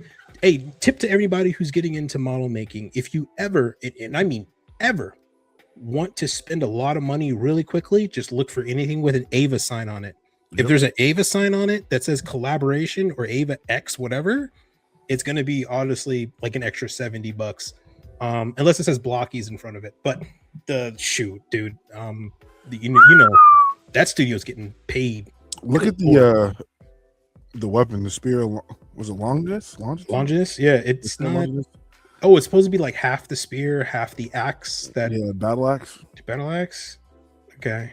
[SPEAKER 3] tip to everybody who's getting into model making, if you ever, and I mean ever, want to spend a lot of money really quickly, just look for anything with an Ava sign on it. Yep. If there's an Ava sign on it that says collaboration or Ava X whatever, it's going to be honestly like an extra $70, unless it says Blockies in front of it. But the shoot, dude, that studio's getting paid.
[SPEAKER 1] Look at the weapon, the spear. Was it Longinus?
[SPEAKER 3] Longinus? Yeah, it's not. Longinus. Oh, it's supposed to be like half the spear, half the axe. That
[SPEAKER 1] battle axe.
[SPEAKER 3] Battle axe. Okay,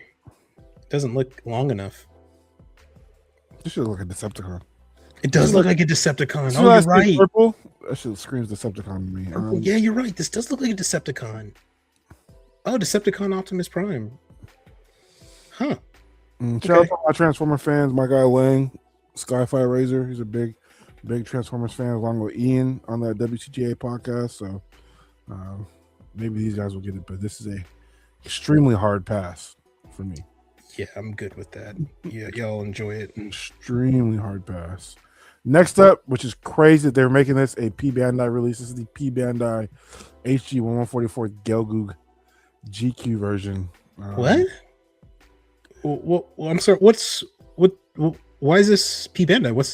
[SPEAKER 3] doesn't look long enough.
[SPEAKER 1] This should look like a Decepticon.
[SPEAKER 3] It does look like a Decepticon.
[SPEAKER 1] Oh,
[SPEAKER 3] you're right.
[SPEAKER 1] Purple. That shit screams Decepticon to me.
[SPEAKER 3] Yeah, you're right. This does look like a Decepticon. Oh, Decepticon Optimus Prime. Huh.
[SPEAKER 1] Shout out to my Transformer fans. My guy Lang, Skyfire Razor. He's a big Transformers fan, along with Ian on that WCGA podcast. So maybe these guys will get it, but this is a extremely hard pass for me.
[SPEAKER 3] Yeah, I'm good with that. Yeah, y'all enjoy it.
[SPEAKER 1] Extremely hard pass. Next up, which is crazy that they're making this a P Bandai release. This is the P Bandai HG 1144 Gelgoog GQ version.
[SPEAKER 3] What? Well, I'm sorry. Why is this P Bandai? What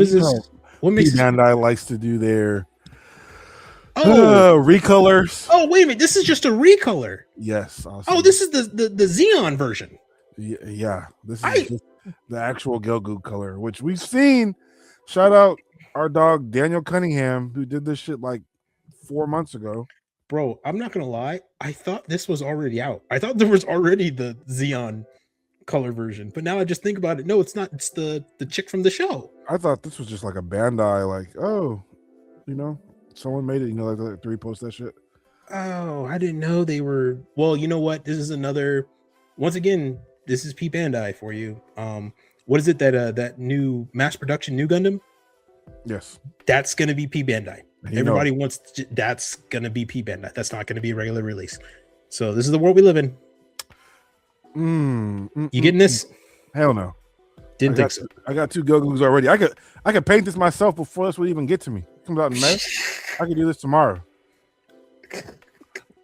[SPEAKER 3] is this? What makes
[SPEAKER 1] P Bandai likes to do their recolors.
[SPEAKER 3] Oh, wait a minute. This is just a recolor.
[SPEAKER 1] Yes.
[SPEAKER 3] Oh, this is the Xeon version.
[SPEAKER 1] Yeah. This is just the actual Gelgoog color, which we've seen. Shout out our dog Daniel Cunningham, who did this shit like 4 months ago.
[SPEAKER 3] Bro, I'm not gonna lie. I thought this was already out. I thought there was already the Xeon color version, but now I just think about it. No, it's not. It's the chick from the show.
[SPEAKER 1] I thought this was just like a Bandai, like, oh, someone made it. Like the repost that shit.
[SPEAKER 3] Oh, I didn't know they were. Well, you know what? This is another. Once again, this is P Bandai for you. What is it that new mass production new Gundam?
[SPEAKER 1] Yes,
[SPEAKER 3] that's gonna be P Bandai. Everybody wants that's gonna be P Bandai. That's not gonna be a regular release. So this is the world we live in. You getting this?
[SPEAKER 1] Hell no.
[SPEAKER 3] Didn't think so.
[SPEAKER 1] I got 2 Gelgoogs already. I could paint this myself before this would even get to me. It comes out in May. I could do this tomorrow.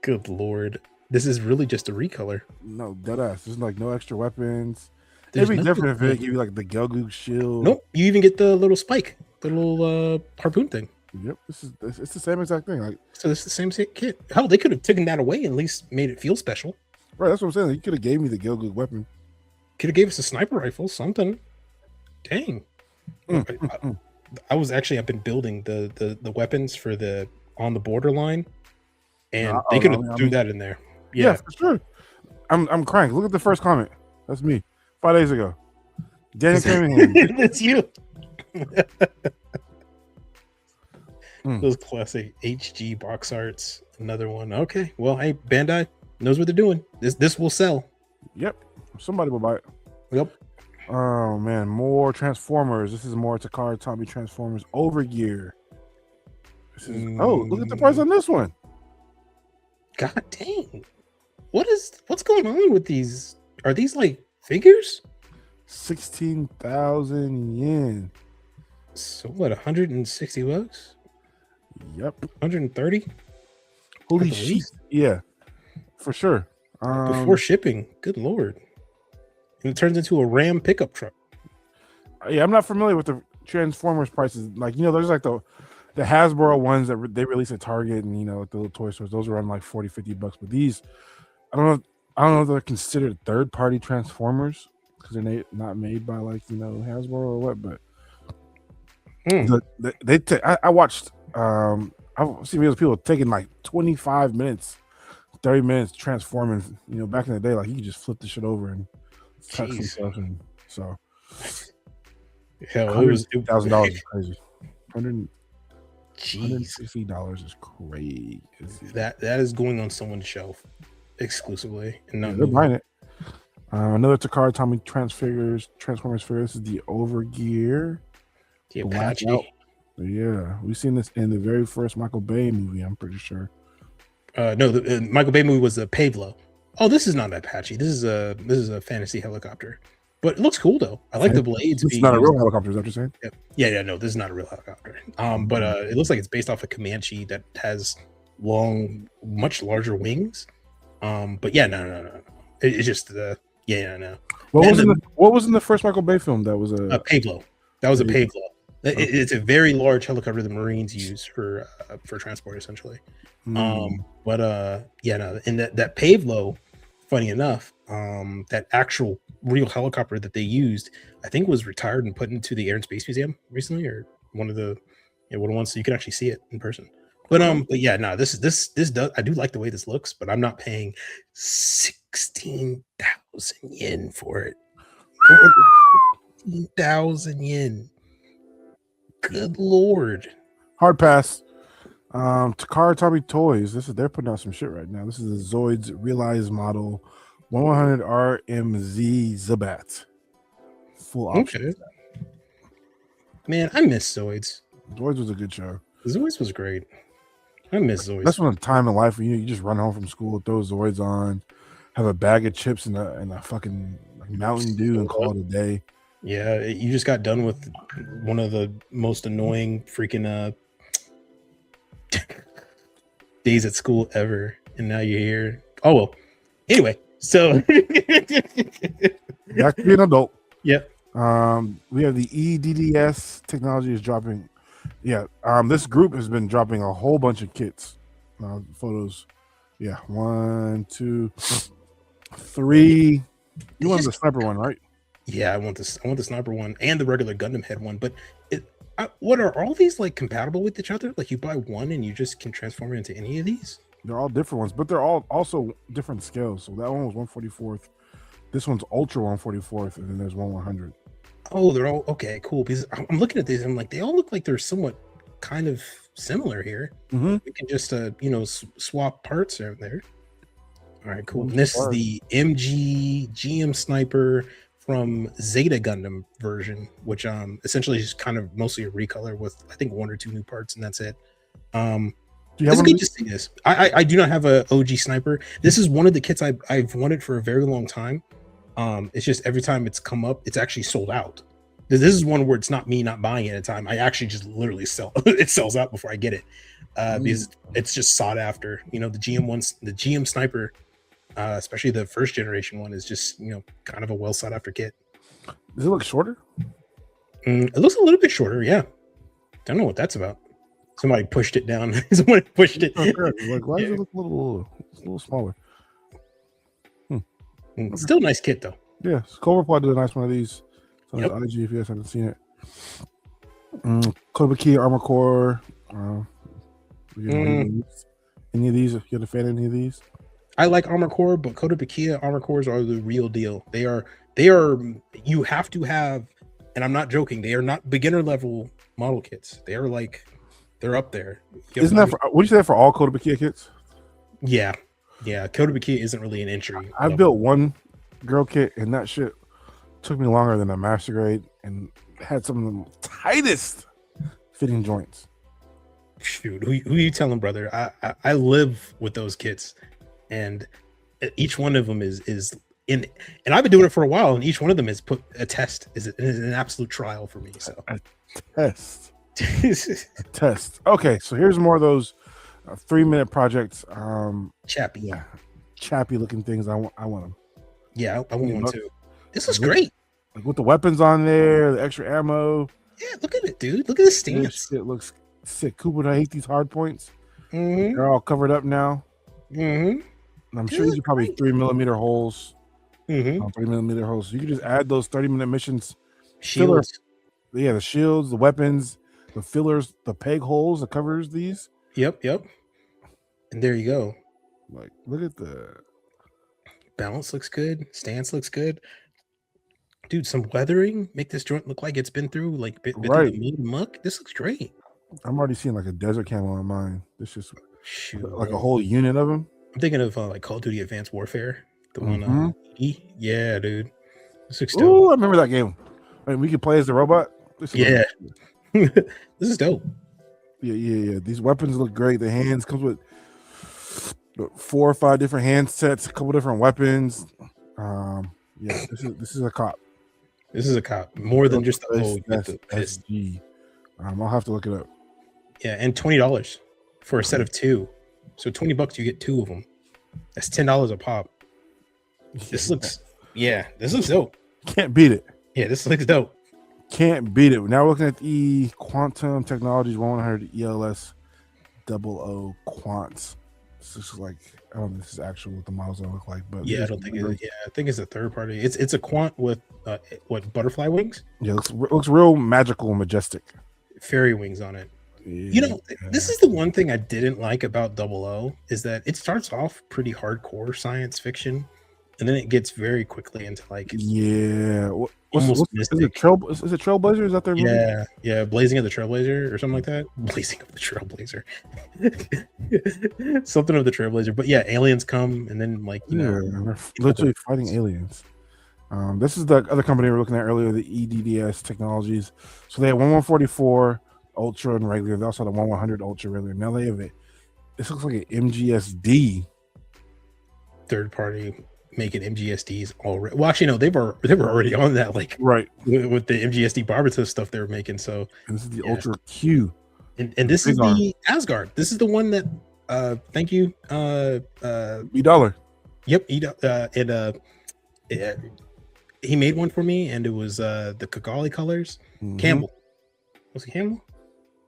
[SPEAKER 3] Good Lord. This is really just a recolor.
[SPEAKER 1] No, deadass. There's like no extra weapons. It'd be different if it give you like the Gelgoog shield.
[SPEAKER 3] Nope. You even get the little spike, the little harpoon thing.
[SPEAKER 1] Yep. It's the same exact thing. Like,
[SPEAKER 3] so it's the same kit. Hell, they could have taken that away and at least made it feel special.
[SPEAKER 1] Right. That's what I'm saying. You could have gave me the Gelgoog weapon.
[SPEAKER 3] Could have gave us a sniper rifle, something. Dang. I've been building the weapons for the on the borderline, and they could have threw that in there.
[SPEAKER 1] Yeah, for sure. I'm crying. Look at the first comment. That's me 5 days ago. Daniel Cunningham.
[SPEAKER 3] That's you. Those classic HG box arts. Another one. Okay. Well, hey, Bandai knows what they're doing. This will sell.
[SPEAKER 1] Yep. Somebody will buy it.
[SPEAKER 3] Yep.
[SPEAKER 1] Oh man, more Transformers. This is more Takara Tommy Transformers Overgear. Oh, look at the price on this one.
[SPEAKER 3] God dang. What's going on with these? Are these like figures?
[SPEAKER 1] 16,000 yen.
[SPEAKER 3] So what, 160 bucks?
[SPEAKER 1] Yep.
[SPEAKER 3] 130?
[SPEAKER 1] Holy shit. Yeah. For sure.
[SPEAKER 3] Before shipping. Good Lord. And it turns into a Ram pickup truck.
[SPEAKER 1] Yeah, I'm not familiar with the Transformers prices. Like, there's like the Hasbro ones that they release at Target and, at the little toy stores. Those are around like 40, 50 bucks. But these, I don't know if they're considered third-party Transformers because they're not made by like, Hasbro or what. But I watched, I've seen videos of people taking like 25 minutes, 30 minutes transforming. Back in the day, like you could just flip the shit over and touch some stuff, and so
[SPEAKER 3] hell, it was
[SPEAKER 1] $1,000 is crazy. $160 is crazy.
[SPEAKER 3] That is going on someone's shelf exclusively, and not
[SPEAKER 1] they're buying it. Another Takara Tommy Transformers figure. This is the Overgear.
[SPEAKER 3] The Apache.
[SPEAKER 1] Yeah, we've seen this in the very first Michael Bay movie. I'm pretty sure.
[SPEAKER 3] No, the Michael Bay movie was the Pavlo. Oh, this is not an Apache. This is a fantasy helicopter, but it looks cool though. I like the blades.
[SPEAKER 1] It's not a real helicopter. Is that what you're saying?
[SPEAKER 3] Yeah. No, this is not a real helicopter. But it looks like it's based off a Comanche that has long, much larger wings. But yeah, no. It's just no.
[SPEAKER 1] What was in the first Michael Bay film? That was
[SPEAKER 3] a Pavlo. That was a Pavlo. It's a very large helicopter the Marines use for transport, essentially. And that Pavlo, funny enough, that actual real helicopter that they used, I think was retired and put into the Air and Space Museum recently, or one of the Yeah, what once so you can actually see it in person. But yeah, no, this does I do like the way this looks, but I'm not paying 16,000 yen for it. 16,000 yen. Good lord.
[SPEAKER 1] Hard pass. Takara Tomy Toys. They're putting out some shit right now. This is the Zoids Realized Model 1100 RMZ Zabat. Full option.
[SPEAKER 3] Okay. Man, I miss Zoids.
[SPEAKER 1] Zoids was a good show.
[SPEAKER 3] Zoids was great. I miss Zoids.
[SPEAKER 1] That's one time in life where you just run home from school, throw Zoids on, have a bag of chips and a fucking Mountain Dew and call it a day.
[SPEAKER 3] Yeah, you just got done with one of the most annoying freaking days at school ever, and now you're here. Oh well. Anyway, so
[SPEAKER 1] back to being an adult.
[SPEAKER 3] Yep.
[SPEAKER 1] We have the EDDS technology is dropping. Yeah. This group has been dropping a whole bunch of kits, photos. Yeah, 1, 2, 3. You want the sniper one, right?
[SPEAKER 3] Yeah, I want the sniper one and the regular Gundam head one. But what are all these like compatible with each other? Like you buy one and you just can transform it into any of these?
[SPEAKER 1] They're all different ones, but they're all also different scales. So that one was 144th. This one's ultra 144th, and then there's 100.
[SPEAKER 3] Oh, they're all okay, cool. Because I'm looking at these and I'm like, they all look like they're somewhat kind of similar here.
[SPEAKER 1] Mm-hmm.
[SPEAKER 3] We can just swap parts out there. All right, cool. And this is the MG GM sniper from Zeta Gundam version, which essentially is kind of mostly a recolor with I think 1 or 2 new parts, and that's it. It's good to see this. I do not have a OG sniper. This is one of the kits I've wanted for a very long time. It's just every time it's come up, it's actually sold out. This is one where it's not me not buying it at a time. I actually just literally sell it sells out before I get it. Because it's just sought after. The GM ones, the GM sniper, especially the first generation one, is just kind of a well sought after kit.
[SPEAKER 1] Does it look shorter?
[SPEAKER 3] It looks a little bit shorter, yeah. Don't know what that's about. Somebody pushed it down. Somebody pushed it.
[SPEAKER 1] Like, why does it look a little smaller?
[SPEAKER 3] Still a nice kit though.
[SPEAKER 1] Yeah, Cobra did a nice one of these. So
[SPEAKER 3] Yep.
[SPEAKER 1] IG if you guys haven't seen it. Kotobukiya Armor Core. Any of these? If you're a fan of any of these?
[SPEAKER 3] I like Armor Core, but Kotobukiya Armor Cores are the real deal. They are. You have to have, and I'm not joking. They are not beginner level model kits. They are like, they're up there.
[SPEAKER 1] Isn't that would you say that for all Kotobukiya kits?
[SPEAKER 3] Yeah. Kotobukiya isn't really an entry.
[SPEAKER 1] I built one girl kit, and that shit took me longer than a master grade, and had some of the tightest fitting joints.
[SPEAKER 3] Shoot, who you telling, brother? I live with those kits, and each one of them is in, and I've been doing it for a while, and each one of them is put a test. Is an absolute trial for me. So
[SPEAKER 1] a test. A test. Okay, so here's more of those 3-minute projects.
[SPEAKER 3] Chappy.
[SPEAKER 1] Yeah, chappy looking things. I want them.
[SPEAKER 3] Yeah, I want one too. This is great.
[SPEAKER 1] Like with the weapons on there, the extra ammo.
[SPEAKER 3] Yeah, look at it, dude. Look at the stance.
[SPEAKER 1] It looks sick. Cooper, I hate these hard points.
[SPEAKER 3] Mm-hmm.
[SPEAKER 1] They're all covered up now.
[SPEAKER 3] Mm-hmm.
[SPEAKER 1] And I'm sure these are probably 3mm holes. 3mm holes. So you can just add those 30-minute missions.
[SPEAKER 3] Shields.
[SPEAKER 1] Yeah, the shields, the weapons, the fillers, the peg holes that covers these.
[SPEAKER 3] Yep. And there you go.
[SPEAKER 1] Like, look at the
[SPEAKER 3] balance looks good. Stance looks good. Dude, some weathering. Make this joint look like it's been through been through the muck. This looks great.
[SPEAKER 1] I'm already seeing like a desert camo on mine. This is like
[SPEAKER 3] bro.
[SPEAKER 1] a whole unit of them.
[SPEAKER 3] I'm thinking of like Call of Duty Advanced Warfare. The one yeah, dude. This looks dope.
[SPEAKER 1] Oh, I remember that game. I mean, we could play as the robot.
[SPEAKER 3] This is dope.
[SPEAKER 1] Yeah. These weapons look great. The hands comes with 4 or 5 different hand sets, a couple different weapons. Yeah, this is a cop.
[SPEAKER 3] This is a cop. More than just the
[SPEAKER 1] SG. I'll have to look it up.
[SPEAKER 3] Yeah, and $20 for a set of 2. So $20 you get 2 of them. That's $10 a pop. This looks dope.
[SPEAKER 1] Can't beat it.
[SPEAKER 3] Yeah, this looks dope.
[SPEAKER 1] Can't beat it. Now we're looking at the Quantum Technologies 100 ELS 00 Quants. This is like, I don't know if this is actual what the models don't look like, but
[SPEAKER 3] yeah, I don't think I think it's a third party. It's a quant with butterfly wings?
[SPEAKER 1] Yeah, it looks real magical and majestic.
[SPEAKER 3] Fairy wings on it. You know, this is the one thing I didn't like about Double O is that it starts off pretty hardcore science fiction, and then it gets very quickly into like almost mystic.
[SPEAKER 1] Is it Trailblazer? Is that their movie?
[SPEAKER 3] Yeah, Blazing of the Trailblazer or something like that. Blazing of the Trailblazer, something of the Trailblazer. But yeah, aliens come, and then like
[SPEAKER 1] they're literally fighting aliens. This is the other company we were looking at earlier, the EDDS Technologies. So they have 1144 Ultra and regular. They also had a 1100 Ultra regular. Now they have it. This looks like an MGSD.
[SPEAKER 3] Third party making MGSDs already. Well, actually, no, they were already on that, like
[SPEAKER 1] right
[SPEAKER 3] with the MGSD Barbatos stuff they were making. So
[SPEAKER 1] and this is the Ultra Q,
[SPEAKER 3] and this is the Asgard. This is the one that. Thank you.
[SPEAKER 1] $1.
[SPEAKER 3] Yep. He made one for me, and it was the Kigali colors. Mm-hmm. Campbell. Was it Campbell?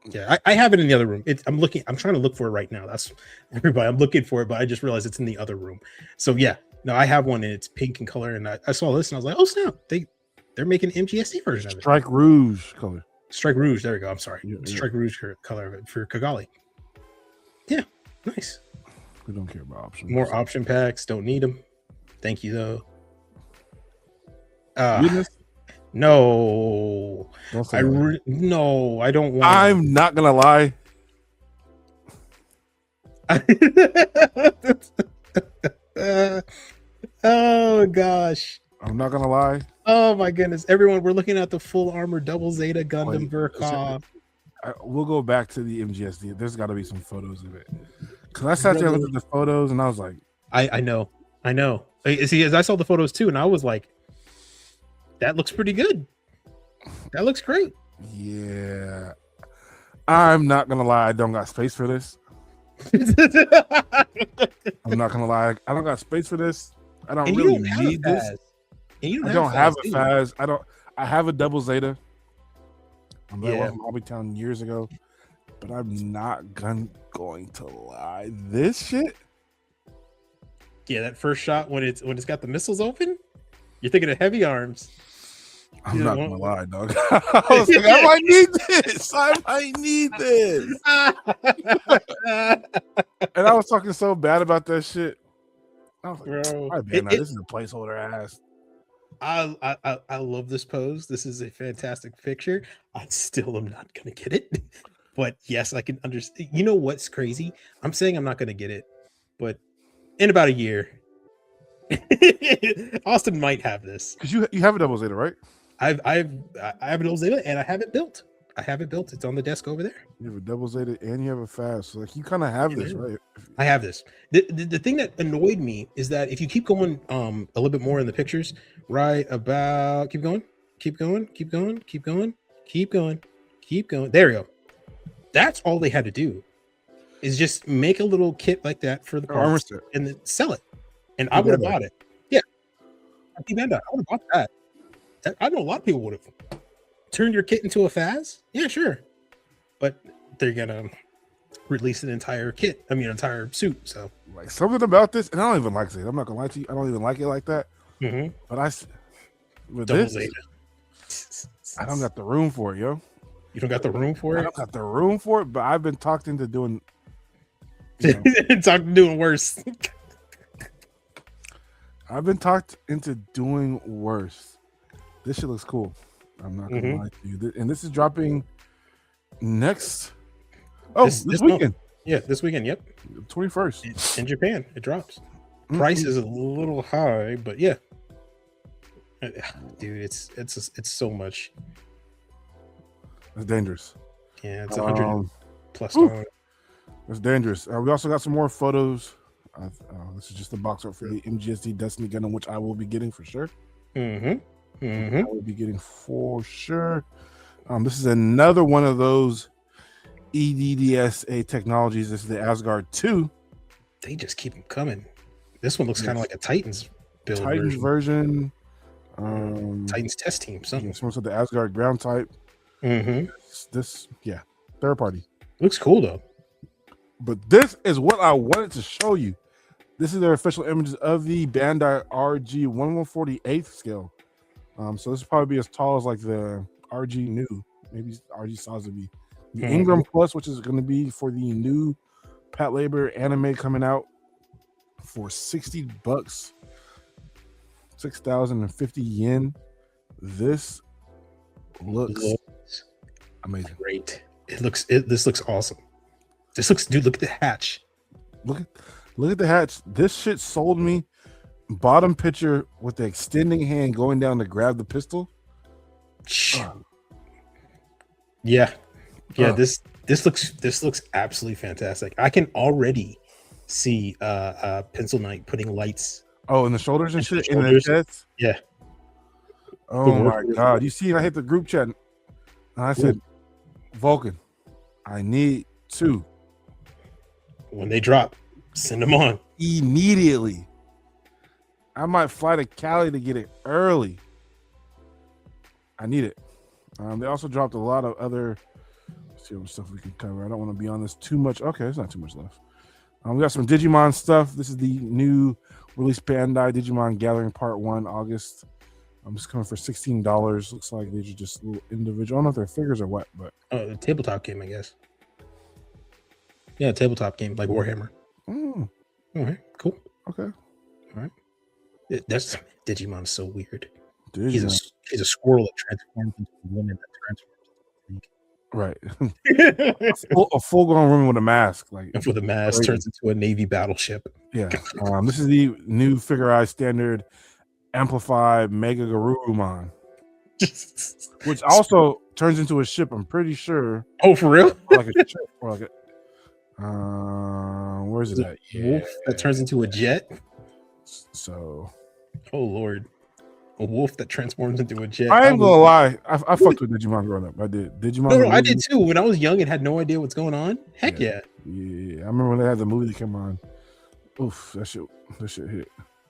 [SPEAKER 3] Yeah, I have it in the other room. I'm trying to look for it right now. That's everybody. I'm looking for it, but I just realized it's in the other room. So yeah, no, I have one and it's pink in color. And I saw this and I was like, oh snap, they're making an MGSD version of it.
[SPEAKER 1] Strike Rouge color.
[SPEAKER 3] Strike Rouge. There we go. I'm sorry. Strike Rouge color of it for Kigali. Yeah, nice.
[SPEAKER 1] We don't care about options.
[SPEAKER 3] More option packs. Don't need them. Thank you though. No, no, I don't want.
[SPEAKER 1] I'm not gonna lie.
[SPEAKER 3] Oh gosh,
[SPEAKER 1] I'm not gonna lie.
[SPEAKER 3] Oh my goodness, everyone, we're looking at the full armor double Zeta Gundam Verkov.
[SPEAKER 1] We'll go back to the MGSD. There's got to be some photos of it. Cause I sat there and looked at the photos and I was like,
[SPEAKER 3] I know. See, as I saw the photos too, and I was like, that looks pretty good. That looks great.
[SPEAKER 1] Yeah. I'm not gonna lie, I don't got space for this. I'm not gonna lie, I don't got space for this. I don't really need this. I don't have a Faz. I have a double Zeta. I was in Hobbytown years ago, but I'm not going to lie. This shit.
[SPEAKER 3] Yeah, that first shot when it's got the missiles open, you're thinking of heavy arms.
[SPEAKER 1] I'm not gonna lie, dog. I was like, I might need this. I might need this. And I was talking so bad about that shit. I was like, bro, this is a placeholder ass.
[SPEAKER 3] I love this pose. This is a fantastic picture. I still am not gonna get it, but yes, I can understand. You know what's crazy? I'm saying I'm not gonna get it, but in about a year, Austen might have this
[SPEAKER 1] because you have a double Zeta, right?
[SPEAKER 3] I have a double Zeta and I have it built. It's on the desk over there.
[SPEAKER 1] You have a double Zeta and you have a Faz. So like you kind of have this, right?
[SPEAKER 3] I have this. The thing that annoyed me is that if you keep going a little bit more in the pictures, right about keep going. There we go. That's all they had to do is just make a little kit like that for the parts and then sell it. And I would have bought it. Yeah. I would have bought that. I know a lot of people would have turned your kit into a Faz. Yeah, sure. But they're gonna release an entire kit. I mean, entire suit. So
[SPEAKER 1] like something about this, and I don't even like it. I'm not gonna lie to you. I don't even like it like that.
[SPEAKER 3] Mm-hmm.
[SPEAKER 1] But with
[SPEAKER 3] double
[SPEAKER 1] this,
[SPEAKER 3] Zeta.
[SPEAKER 1] I don't got the room for it, yo.
[SPEAKER 3] You don't got the room for it?
[SPEAKER 1] I don't got the room for it, but I've been talked into doing
[SPEAKER 3] doing worse.
[SPEAKER 1] I've been talked into doing worse. This shit looks cool. I'm not gonna lie to you. And this is dropping next. Oh, this weekend.
[SPEAKER 3] Month. Yeah, this weekend. Yep,
[SPEAKER 1] 21st
[SPEAKER 3] in Japan. It drops. Price is a little high, but yeah, dude, it's so much.
[SPEAKER 1] It's dangerous.
[SPEAKER 3] Yeah, it's 100 plus.
[SPEAKER 1] It's dangerous. We also got some more photos. This is just the box art for the MGSD Destiny Gundam, which I will be getting for sure. I will be getting for sure. This is another one of those EDDSA technologies. This is the Asgard 2.
[SPEAKER 3] They just keep them coming. This one looks kind of like a Titans build
[SPEAKER 1] version.
[SPEAKER 3] Titans test team. Something.
[SPEAKER 1] Yeah, someone said the Asgard ground type. This, third party.
[SPEAKER 3] Looks cool though.
[SPEAKER 1] But this is what I wanted to show you. This is their official images of the Bandai RG 1148th scale. So this will probably be as tall as like the RG new, maybe RG Sazabi The Ingram Plus, which is going to be for the new Pat Labor anime coming out for $60, 6,050 yen. This looks amazing.
[SPEAKER 3] Great. This looks awesome. Dude, look at the hatch.
[SPEAKER 1] Look at the hatch. This shit sold me. Bottom picture with the extending hand going down to grab the pistol.
[SPEAKER 3] Yeah. This looks absolutely fantastic. I can already see Pencil Knight putting lights.
[SPEAKER 1] Oh, in the shoulders and shit, in the chest.
[SPEAKER 3] Yeah.
[SPEAKER 1] Oh my god! You see, I hit the group chat, and I said, "Vulcan, I need 2."
[SPEAKER 3] When they drop, send them on
[SPEAKER 1] immediately. I might fly to Cali to get it early. I need it. They also dropped a lot of other. Let's see what stuff we can cover. I don't want to be on this too much. Okay, there's not too much left. We got some Digimon stuff. This is the new release Bandai Digimon Gathering Part 1, August. I'm just coming for $16. Looks like these are just little individual. I don't know if their figures are what, but
[SPEAKER 3] a tabletop game, I guess. Yeah, tabletop game like Warhammer.
[SPEAKER 1] All
[SPEAKER 3] right, cool.
[SPEAKER 1] Okay,
[SPEAKER 3] all right. That's Digimon's so weird.
[SPEAKER 1] Digimon.
[SPEAKER 3] He's a squirrel that transforms into a woman that transforms.
[SPEAKER 1] Right. a full-grown woman with a mask,
[SPEAKER 3] with a mask, crazy. Turns into a Navy battleship.
[SPEAKER 1] Yeah. This is the new Figureize standard amplified Mega Garurumon, which also turns into a ship. I'm pretty sure.
[SPEAKER 3] Oh, for real?
[SPEAKER 1] Like a ship, or like a. Where's it at?
[SPEAKER 3] Wolf that turns into a jet.
[SPEAKER 1] So.
[SPEAKER 3] Oh Lord. A wolf that transforms into a jet.
[SPEAKER 1] I ain't gonna lie. I fucked with Digimon growing up. I did. Digimon.
[SPEAKER 3] No, I did too. When I was young and had no idea what's going on. Heck yeah.
[SPEAKER 1] Yeah. I remember when they had the movie that came on. Oof, that shit hit.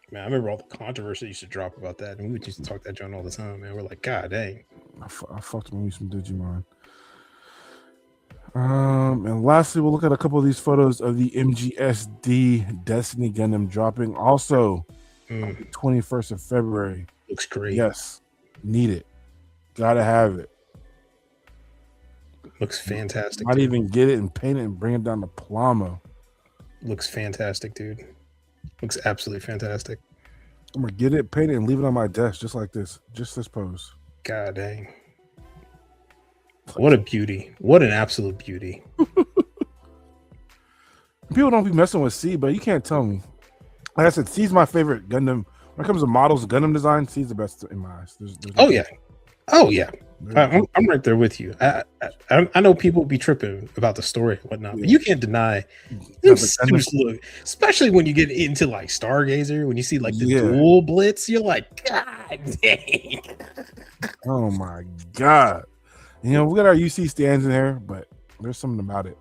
[SPEAKER 3] Man, I remember all the controversy used to drop about that, and we used to talk that joint all the time. Man, we're like, God dang.
[SPEAKER 1] I fucked with me some Digimon. And lastly, we'll look at a couple of these photos of the MGSD Destiny Gundam dropping also on the 21st of February.
[SPEAKER 3] Looks great.
[SPEAKER 1] Yes, need it. Gotta have it.
[SPEAKER 3] Looks fantastic.
[SPEAKER 1] Might even get it and paint it and bring it down to Plamo.
[SPEAKER 3] Looks fantastic, dude. Looks absolutely fantastic.
[SPEAKER 1] I'm gonna get it, paint it, and leave it on my desk just like this. Just this pose.
[SPEAKER 3] God dang. What a beauty. What an absolute beauty.
[SPEAKER 1] People don't be messing with C, but you can't tell me. Like I said, C's my favorite Gundam. When it comes to models, Gundam design, C's the best in my eyes. There's
[SPEAKER 3] Oh yeah. I'm right there with you. I know people be tripping about the story and whatnot, but you can't deny them suits look, especially when you get into like Stargazer, when you see like the dual blitz, you're like, God dang.
[SPEAKER 1] Oh my God. We got our UC stands in here, but there's something about it.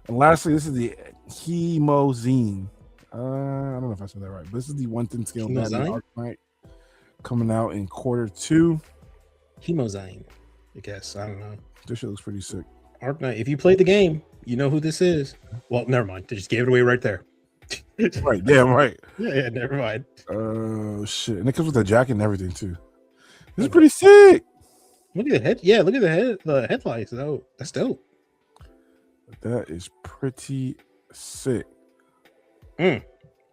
[SPEAKER 1] And lastly, this is the Hemozine. I don't know if I said that right, but this is the 1/10 scale Arknight coming out in Q2.
[SPEAKER 3] Hemozine, I guess. I don't know.
[SPEAKER 1] This shit looks pretty sick.
[SPEAKER 3] Arknight. If you played the game, you know who this is. Well, never mind. They just gave it away right there.
[SPEAKER 1] Right. Damn right.
[SPEAKER 3] Yeah, never mind.
[SPEAKER 1] Oh shit. And it comes with a jacket and everything too. This is pretty sick.
[SPEAKER 3] Look at the head. Yeah, look at the headlights though. That's dope.
[SPEAKER 1] That is pretty sick.
[SPEAKER 3] I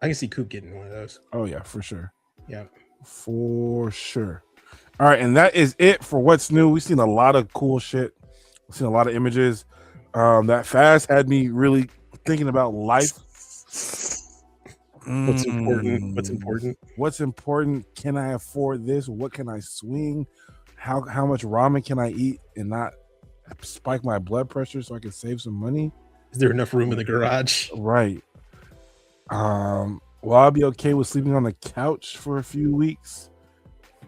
[SPEAKER 3] can see Coop getting one of those.
[SPEAKER 1] Oh yeah, for sure.
[SPEAKER 3] Yeah.
[SPEAKER 1] For sure. All right, and that is it for what's new. We've seen a lot of cool shit. We've seen a lot of images. That fast had me really thinking about life.
[SPEAKER 3] What's important?
[SPEAKER 1] What's important? Can I afford this? What can I swing? How much ramen can I eat and not spike my blood pressure so I can save some money?
[SPEAKER 3] Is there enough room in the garage?
[SPEAKER 1] Right. Will I be okay with sleeping on the couch for a few weeks?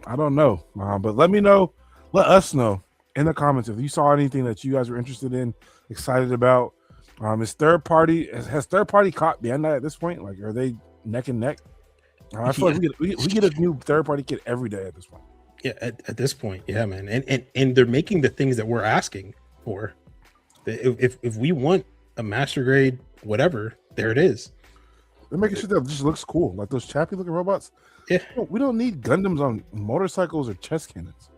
[SPEAKER 1] I don't know, but let us know in the comments if you saw anything that you guys were interested in, excited about. Has third party caught Bandai at this point? Like, are they neck and neck? I feel like we get a new third party kit every day at this point.
[SPEAKER 3] Yeah, at this point, yeah, man, and they're making the things that we're asking for. If we want a master grade, whatever, there it is.
[SPEAKER 1] They're making shit that just looks cool, like those chappy looking robots.
[SPEAKER 3] Yeah,
[SPEAKER 1] we don't need Gundams on motorcycles or chest cannons.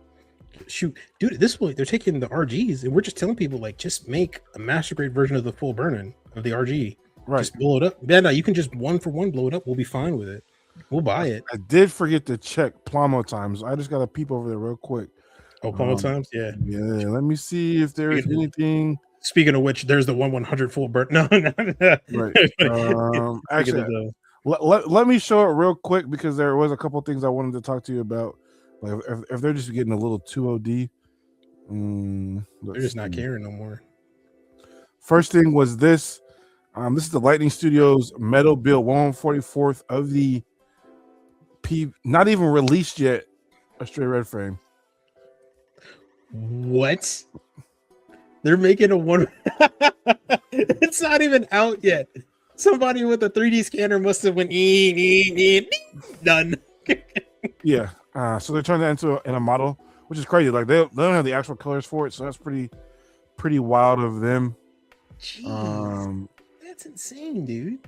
[SPEAKER 3] Shoot, dude, at this point, they're taking the RGs and we're just telling people, like, just make a master grade version of the full burn-in of the RG.
[SPEAKER 1] Right.
[SPEAKER 3] Just blow it up. Yeah, no, you can just 1-for-1 blow it up. We'll be fine with it. We'll buy it.
[SPEAKER 1] I did forget to check Plomo times. I just got to peep over there real quick.
[SPEAKER 3] Oh, Plomo times? Yeah.
[SPEAKER 1] Yeah, let me see if there's anything.
[SPEAKER 3] Speaking of which, there's the 1/100 full burn. No, no, no.
[SPEAKER 1] Right. Actually, let me show it real quick because there was a couple things I wanted to talk to you about. Like if they're just getting a little too OD,
[SPEAKER 3] they're just not caring no more.
[SPEAKER 1] First thing was this. This is the Lightning Studios Metal Build 144th of the not even released yet. A straight red frame.
[SPEAKER 3] What? They're making a one. It's not even out yet. Somebody with a 3D scanner must have went done.
[SPEAKER 1] Yeah. So they're turning that into a model, which is crazy. Like they don't have the actual colors for it, so that's pretty wild of them.
[SPEAKER 3] Jeez, that's insane, dude.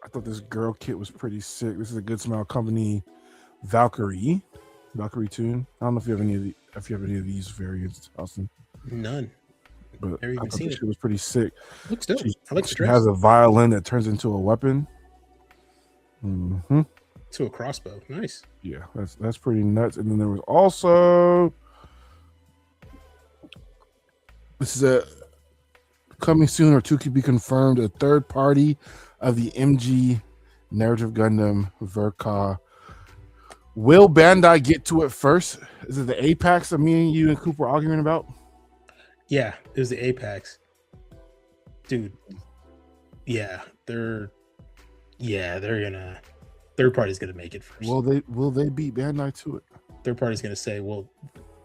[SPEAKER 1] I thought this girl kit was pretty sick. This is a Good Smile Company Valkyrie tune. I don't know if you have any of these variants, Austen.
[SPEAKER 3] None.
[SPEAKER 1] But
[SPEAKER 3] never even seen it.
[SPEAKER 1] She was pretty sick.
[SPEAKER 3] Looks dope. I like the
[SPEAKER 1] She has a violin that turns into a weapon.
[SPEAKER 3] To a crossbow. Nice.
[SPEAKER 1] Yeah, that's pretty nuts. And then there was also this is a coming soon or to be confirmed, a third party of the MG narrative Gundam Verka. Will Bandai get to it first? Is it the Apex that me and you and Coop were arguing about?
[SPEAKER 3] Yeah, it was the Apex. Dude. Yeah, they're gonna third party's gonna make it first.
[SPEAKER 1] Will they beat Bandai to it?
[SPEAKER 3] Third party's gonna say, well,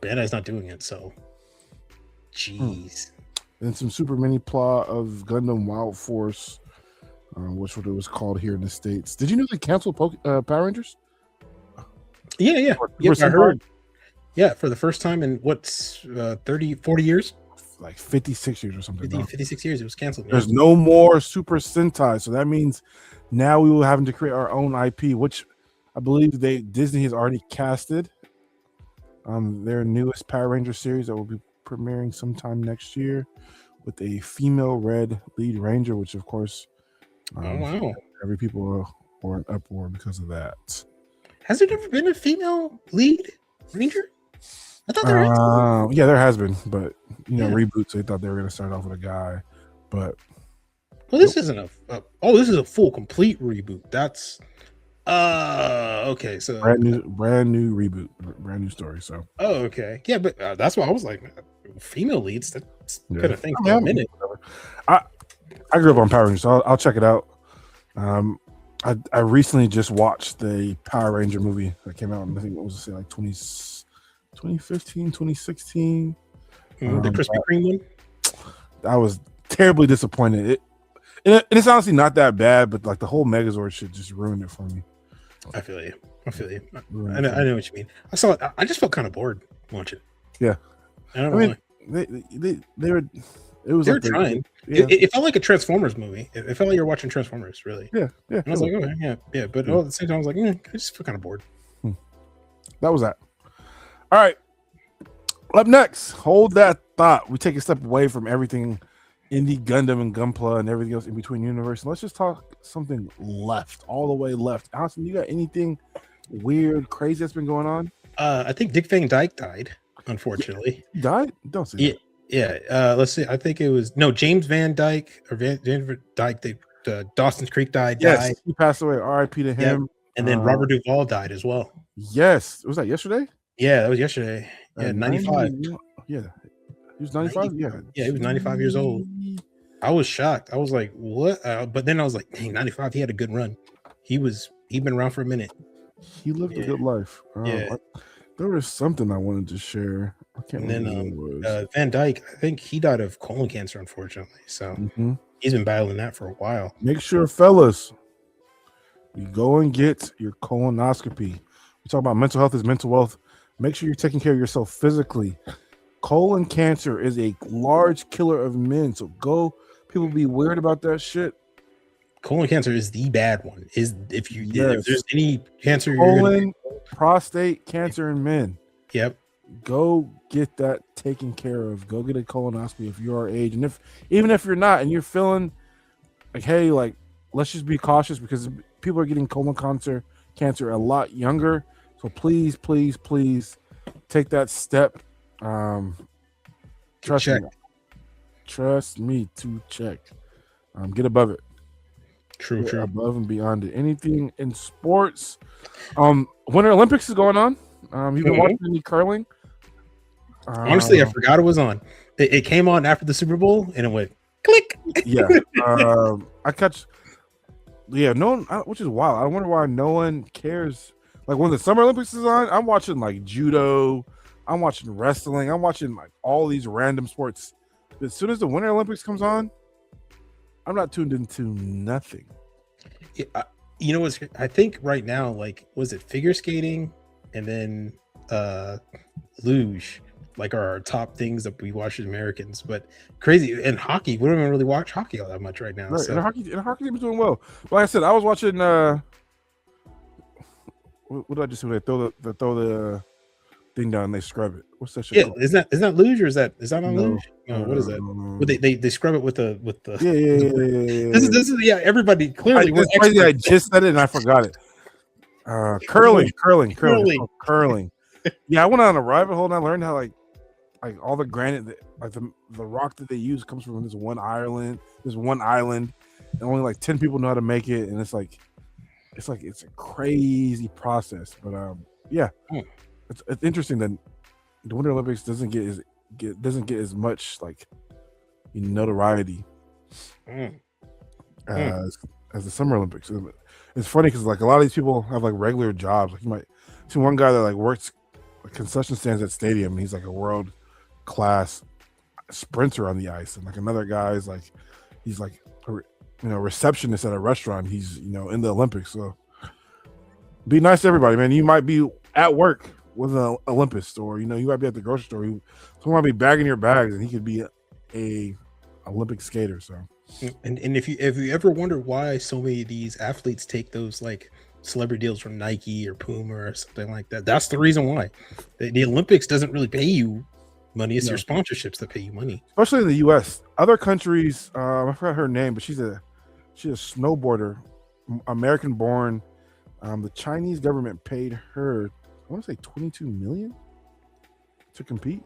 [SPEAKER 3] Bandai's not doing it, so jeez.
[SPEAKER 1] And some super mini plot of Gundam Wild Force, which what it was called here in the States. Did you know they canceled Power Rangers?
[SPEAKER 3] Yeah. I heard. Yeah, for the first time in what's 30, 40 years?
[SPEAKER 1] Like 56 years or something.
[SPEAKER 3] 56 years, it was canceled.
[SPEAKER 1] There's no more Super Sentai, so that means now we will having to create our own IP, which I believe Disney has already casted. Their newest Power Ranger series that will be premiering sometime next year with a female red lead ranger, which of course, every people are in uproar because of that.
[SPEAKER 3] Has there never been a female lead ranger? I thought there has.
[SPEAKER 1] Yeah, there has been, but reboots. They thought they were going to start off with a guy, but
[SPEAKER 3] this isn't this is a full complete reboot. That's okay. So
[SPEAKER 1] brand new reboot, brand new story. So
[SPEAKER 3] okay, yeah, but that's why I was like, female leads. That's kind of thing for a minute.
[SPEAKER 1] I grew up on Power Rangers, so I'll check it out. I recently just watched the Power Ranger movie that came out. I think it was like 2015, 2016.
[SPEAKER 3] The Krispy Kreme one.
[SPEAKER 1] I was terribly disappointed. It's honestly not that bad, but like the whole Megazord shit just ruined it for me.
[SPEAKER 3] I feel you. I know what you mean. I saw it. I just felt kind of bored watching it.
[SPEAKER 1] Yeah.
[SPEAKER 3] I don't know.
[SPEAKER 1] They were. It was.
[SPEAKER 3] They were trying. Yeah. It felt like a Transformers movie. It felt like you were watching Transformers, really.
[SPEAKER 1] Yeah.
[SPEAKER 3] And I was like, okay, yeah. But at the same time, I was like, I just feel kind of bored.
[SPEAKER 1] That was that. All right. Up next, hold that thought. We take a step away from everything indie Gundam and Gunpla and everything else in between universe. Let's just talk something left, all the way left. Austen, you got anything weird, crazy that's been going on?
[SPEAKER 3] I think Dick Van Dyke died, unfortunately.
[SPEAKER 1] He died? Don't say that.
[SPEAKER 3] Yeah. Let's see. I think it was James Van Dyke or James Van Dyke. Dawson's Creek died.
[SPEAKER 1] Yes, he passed away. R.I.P. to him.
[SPEAKER 3] Yep. And then Robert Duvall died as well.
[SPEAKER 1] Yes, was that yesterday?
[SPEAKER 3] Yeah, that was yesterday. Yeah, 95.
[SPEAKER 1] Yeah, he was 95. Yeah,
[SPEAKER 3] he was 95 years old. I was shocked. I was like, "What?" But then I was like, "Dang, 95. He had a good run. He'd been around for a minute.
[SPEAKER 1] He lived a good life." There was something I wanted to share. I can't remember what it was.
[SPEAKER 3] Van Dyke, I think he died of colon cancer, unfortunately. So he's been battling that for a while.
[SPEAKER 1] Make sure, fellas, you go and get your colonoscopy. We talk about mental health is mental wealth. Make sure you're taking care of yourself physically. Colon cancer is a large killer of men. So go. People be weird about that shit.
[SPEAKER 3] Colon cancer is the bad one. If there's any cancer,
[SPEAKER 1] colon, prostate cancer in men.
[SPEAKER 3] Yep.
[SPEAKER 1] go get that taken care of. Go get a colonoscopy if you're our age, and even if you're not, and you're feeling like, hey, like, let's just be cautious because people are getting colon cancer a lot younger. So please, please, please take that step. Trust me to check. Get above it.
[SPEAKER 3] True.
[SPEAKER 1] Above and beyond it. Anything in sports. Winter Olympics is going on. You've been watching any curling?
[SPEAKER 3] Honestly, I forgot it was on. It came on after the Super Bowl, and it went click.
[SPEAKER 1] Yeah. I catch. Yeah, no one, which is wild. I wonder why no one cares. Like when the Summer Olympics is on, I'm watching like judo, I'm watching wrestling, I'm watching like all these random sports. But as soon as the Winter Olympics comes on, I'm not tuned into nothing.
[SPEAKER 3] Yeah, you know what's? I think right now, like, was it figure skating and then luge, like, are our top things that we watch as Americans. But crazy, and hockey, we don't even really watch hockey all that much right now.
[SPEAKER 1] Right,
[SPEAKER 3] So
[SPEAKER 1] and the hockey team is doing well. Like I said, I was watching. What did I just say? They throw the thing down and they scrub it. What's that shit?
[SPEAKER 3] Yeah,
[SPEAKER 1] called?
[SPEAKER 3] is that luge or is that on
[SPEAKER 1] No,
[SPEAKER 3] luge? No, what is that? Well, they scrub it with the
[SPEAKER 1] Yeah.
[SPEAKER 3] This is yeah. Everybody clearly we're
[SPEAKER 1] It's crazy. I
[SPEAKER 3] experts.
[SPEAKER 1] just said it and I forgot it. Curling. Curling. Yeah, I went on a rabbit hole and I learned how like all the granite, like the rock that they use comes from this one island, and only like 10 people know how to make it, and it's a crazy process. But yeah, it's interesting that the Winter Olympics doesn't get as much like notoriety as the Summer Olympics. It's funny because like a lot of these people have like regular jobs. Like you might see one guy that like works like concession stands at stadium, and he's like a world class sprinter on the ice, and like another guy is like he's like a receptionist at a restaurant. He's in the Olympics. So be nice to everybody, man. You might be at work with an Olympist, or you might be at the grocery store. Someone might be bagging your bags, and he could be a Olympic skater. So
[SPEAKER 3] and if you ever wonder why so many of these athletes take those like celebrity deals from Nike or Puma or something like that, that's the reason why. The Olympics doesn't really pay you money. It's your sponsorships that pay you money,
[SPEAKER 1] especially in the U.S. Other countries, I forgot her name, but she's a snowboarder, American born. The Chinese government paid her, I want to say $22 million to compete.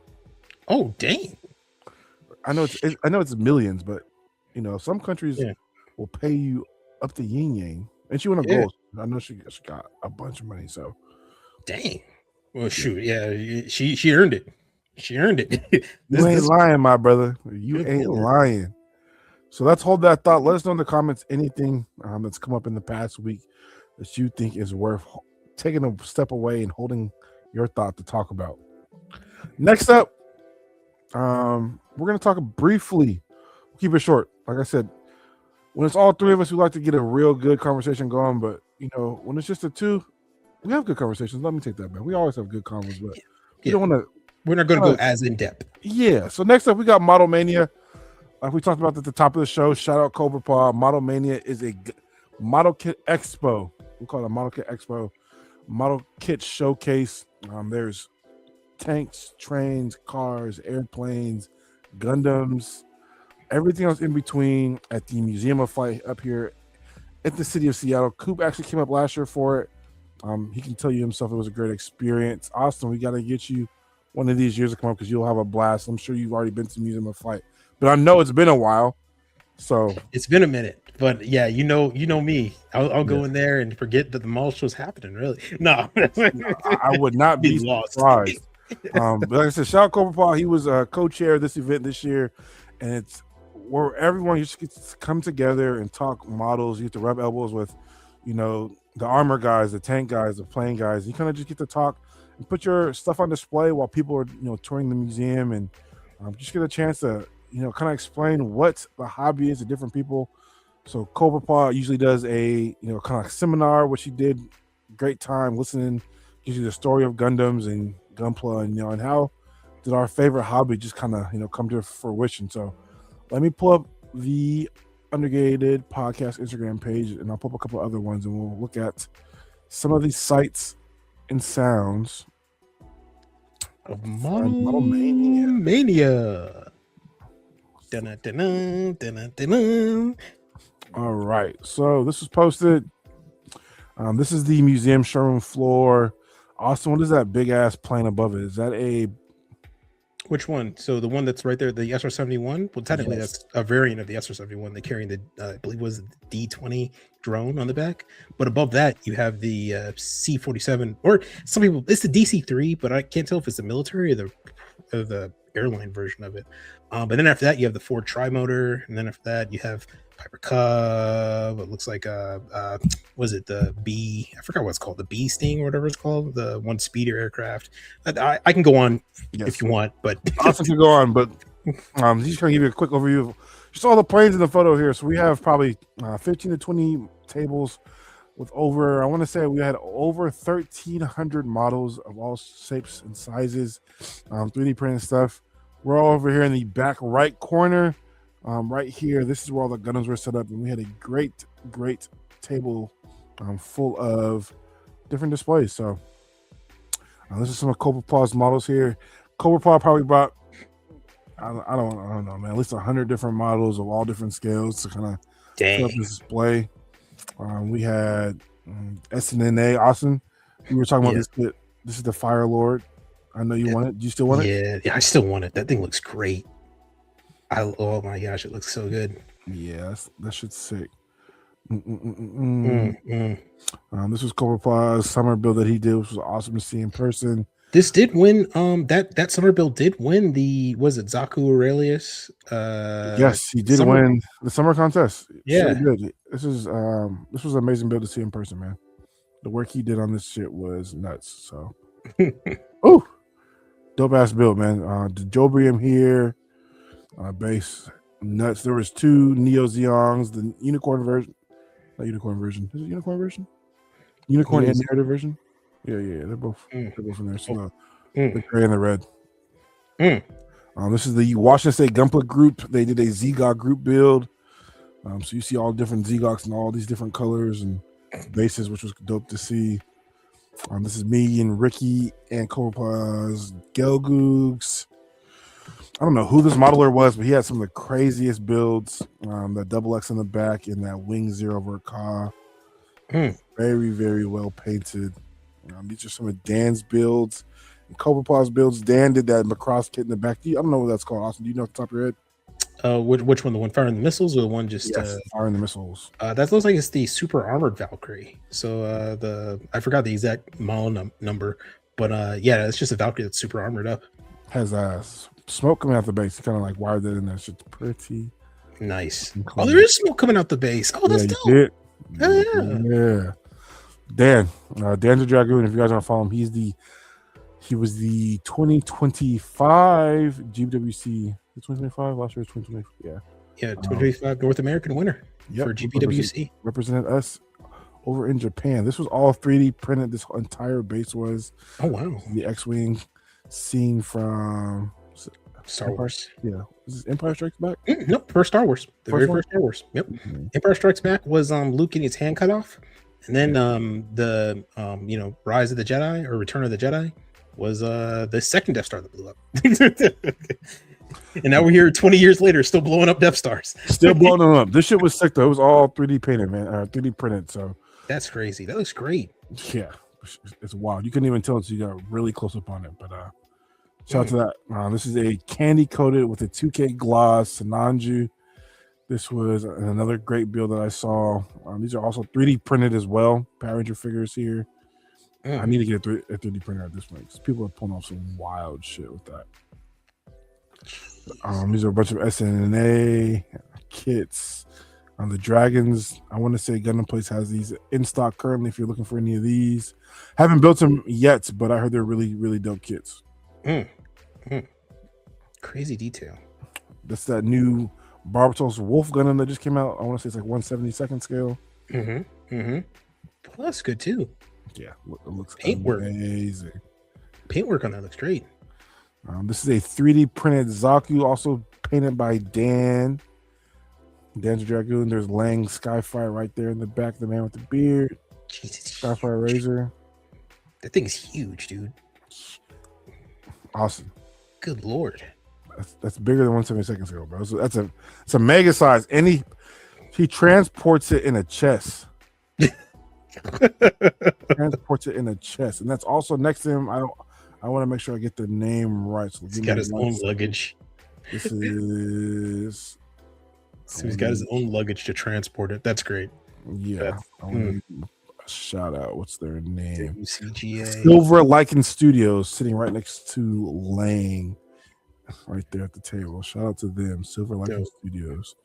[SPEAKER 3] Oh dang!
[SPEAKER 1] I know it's millions, but some countries will pay you up to yin yang, and she won a gold. I know she got a bunch of money. So
[SPEAKER 3] dang. Well, shoot, yeah, she earned it. She earned it.
[SPEAKER 1] You ain't lying, my brother. You ain't lying. So let's hold that thought. Let us know in the comments anything that's come up in the past week that you think is worth taking a step away and holding your thought to talk about. Next up, we're going to talk briefly. We'll keep it short. Like I said, when it's all three of us, we like to get a real good conversation going. But, when it's just the two, we have good conversations. Let me take that back. We always have good conversations, but you don't want to.
[SPEAKER 3] We're not going to go as in depth.
[SPEAKER 1] Yeah. So next up, we got Model Mania. Like we talked about at the top of the show. Shout out Cobra Paw. Model Mania is a model kit expo. We call it a model kit expo. Model kit showcase. There's tanks, trains, cars, airplanes, Gundams, everything else in between at the Museum of Flight up here at the city of Seattle. Coop actually came up last year for it. He can tell you himself it was a great experience. Austen, we got to get you one of these years to come up because you'll have a blast. I'm sure you've already been to Museum of Flight, but I know it's been a while. So
[SPEAKER 3] it's been a minute, but yeah, you know me. I'll go in there and forget that the mall show's happening. Really, no,
[SPEAKER 1] I would not be surprised. But like I said, shout out Cobra Paw. He was a co-chair of this event this year, and it's where everyone just gets to come together and talk models. You get to rub elbows with, the armor guys, the tank guys, the plane guys. You kind of just get to talk and put your stuff on display while people are, touring the museum, and just get a chance to, kind of explain what the hobby is to different people. So Cobra Paw usually does a, kind of seminar, which he did. Great time listening, gives you the story of Gundams and Gunpla, and and how did our favorite hobby just kind of come to fruition. So let me pull up the Undergated podcast Instagram page, and I'll pull up a couple other ones, and we'll look at some of these sights and sounds
[SPEAKER 3] of
[SPEAKER 1] Model Mania.
[SPEAKER 3] Mania. Dun-dun-dun-dun-dun-dun.
[SPEAKER 1] All right. So this was posted. This is the museum showroom floor. Austin, what is that big ass plane above it? Is that a
[SPEAKER 3] Which one? So the one that's right there, the SR-71. Well, technically
[SPEAKER 1] Yes.
[SPEAKER 3] that's a variant of the SR-71. They're carrying the, I believe, it was the D-20 drone on the back. But above that, you have the C-47, or some people, it's the DC-3, but I can't tell if it's the military or the airline version of it. But then after that, you have the Ford Tri-Motor, and then after that, you have Piper Cub. It looks like was it the B? I forgot what it's called, the B Sting or whatever it's called, the one speeder aircraft. I can go on if you want, but
[SPEAKER 1] Austin could go on, but just gonna give you a quick overview of just all the planes in the photo here. So we have probably 15 to 20 tables with over, I want to say we had over 1,300 models of all shapes and sizes, 3D printed stuff. We're all over here in the back right corner. Right here, this is where all the Gundams were set up, and we had a great table full of different displays. So this is some of Cobra Paw's models here. Cobra Paw probably brought I don't know, man, at least 100 different models of all different scales to kind of fill up this display. We had SNNA Austen. We were talking about this kit. This is the Fire Lord. I know you want it. Do you still want it?
[SPEAKER 3] Yeah, I still want it. That thing looks great. Oh my gosh, it looks so good.
[SPEAKER 1] Yeah, that shit's sick. This was Cobra Paw's summer build that he did, which was awesome to see in person.
[SPEAKER 3] This did win. That summer build did win the, was it Zaku Aurelius?
[SPEAKER 1] Yes, he did win the summer contest.
[SPEAKER 3] Yeah,
[SPEAKER 1] sure did. This was an amazing build to see in person, man. The work he did on this shit was nuts. So, oh, dope ass build, man. The Jobrium here, base nuts. There was 2 Neo Zeons, the unicorn version. Not unicorn version. Is it unicorn version? Unicorn and narrative version. Yeah. They're both in there. So the gray and the red. This is the Washington State Gunpla group. They did a ZGOG group build. So you see all different ZGOGs and all these different colors and bases, which was dope to see. This is me and Ricky and Cobra Paw's Gelgoogs. I don't know who this modeler was, but he had some of the craziest builds. That double X in the back and that Wing Zero Verka. Very, very well painted. These are some of Dan's builds and Cobra Paw's builds. Dan did that Macross kit in the back. I don't know what that's called, Austin. Do you know off the top of your head?
[SPEAKER 3] Which one? The one firing the missiles, or the one just
[SPEAKER 1] firing the missiles?
[SPEAKER 3] That looks like it's the super armored Valkyrie. So I forgot the exact model number, but yeah, it's just a Valkyrie that's super armored up.
[SPEAKER 1] Has smoke coming out the base. Kind of like wired that in there. Shit's pretty
[SPEAKER 3] nice. Oh, there is smoke coming out the base. Oh, that's dope.
[SPEAKER 1] Yeah. Dan's a Dragoon. If you guys don't follow him, he was the 2025 GWC. 2025 last year, 2020. Yeah,
[SPEAKER 3] 2025 North American winner for GPWC.
[SPEAKER 1] Represented us over in Japan. This was all 3D printed. This entire base was.
[SPEAKER 3] Oh wow!
[SPEAKER 1] The X-wing scene from
[SPEAKER 3] Star Wars.
[SPEAKER 1] Yeah, is this Empire Strikes Back?
[SPEAKER 3] Nope, first Star Wars. The very first Star Wars. Yep. Empire Strikes Back was Luke getting his hand cut off, and then the Rise of the Jedi or Return of the Jedi was the second Death Star that blew up. And now we're here 20 years later, still blowing up Death Stars.
[SPEAKER 1] Still blowing them up. This shit was sick though. It was all 3D painted, man. 3D printed. So
[SPEAKER 3] that's crazy. That looks great.
[SPEAKER 1] Yeah, it's wild. You couldn't even tell until you got really close up on it. But shout out to that. This is a candy coated with a 2K gloss Sananju. This was another great build that I saw. These are also 3D printed as well. Power Ranger figures here. I need to get a 3D printer at this point because people are pulling off some wild shit with that. These are a bunch of SNNA kits. The Dragons, I want to say Gundam Place has these in stock currently if you're looking for any of these. Haven't built them yet, but I heard they're really, really dope kits.
[SPEAKER 3] Crazy detail.
[SPEAKER 1] That's that new Barbatos Wolf Gundam that just came out. I want to say it's like 1/72nd scale.
[SPEAKER 3] Well, that's good too.
[SPEAKER 1] Yeah, it looks
[SPEAKER 3] amazing. Paintwork on that looks great.
[SPEAKER 1] This is a 3D printed Zaku, also painted by Dan. Dan's a Dragoon. There's Lang Skyfire right there in the back, the man with the beard.
[SPEAKER 3] Jesus.
[SPEAKER 1] Skyfire Razor.
[SPEAKER 3] That thing's huge, dude.
[SPEAKER 1] Austen.
[SPEAKER 3] Good Lord.
[SPEAKER 1] That's bigger than 172nd scale, bro. So it's a mega size, and he transports it in a chest. Transports it in a chest, and that's also next to him. I want to make sure I get the name right. So
[SPEAKER 3] he's got his own luggage.
[SPEAKER 1] This is.
[SPEAKER 3] So he's got his own luggage to transport it. That's great.
[SPEAKER 1] Yeah. I want to shout out. What's their name?
[SPEAKER 3] WCGA.
[SPEAKER 1] Silver Lichen Studios, sitting right next to Lang, right there at the table. Shout out to them, Silver Lichen Studios.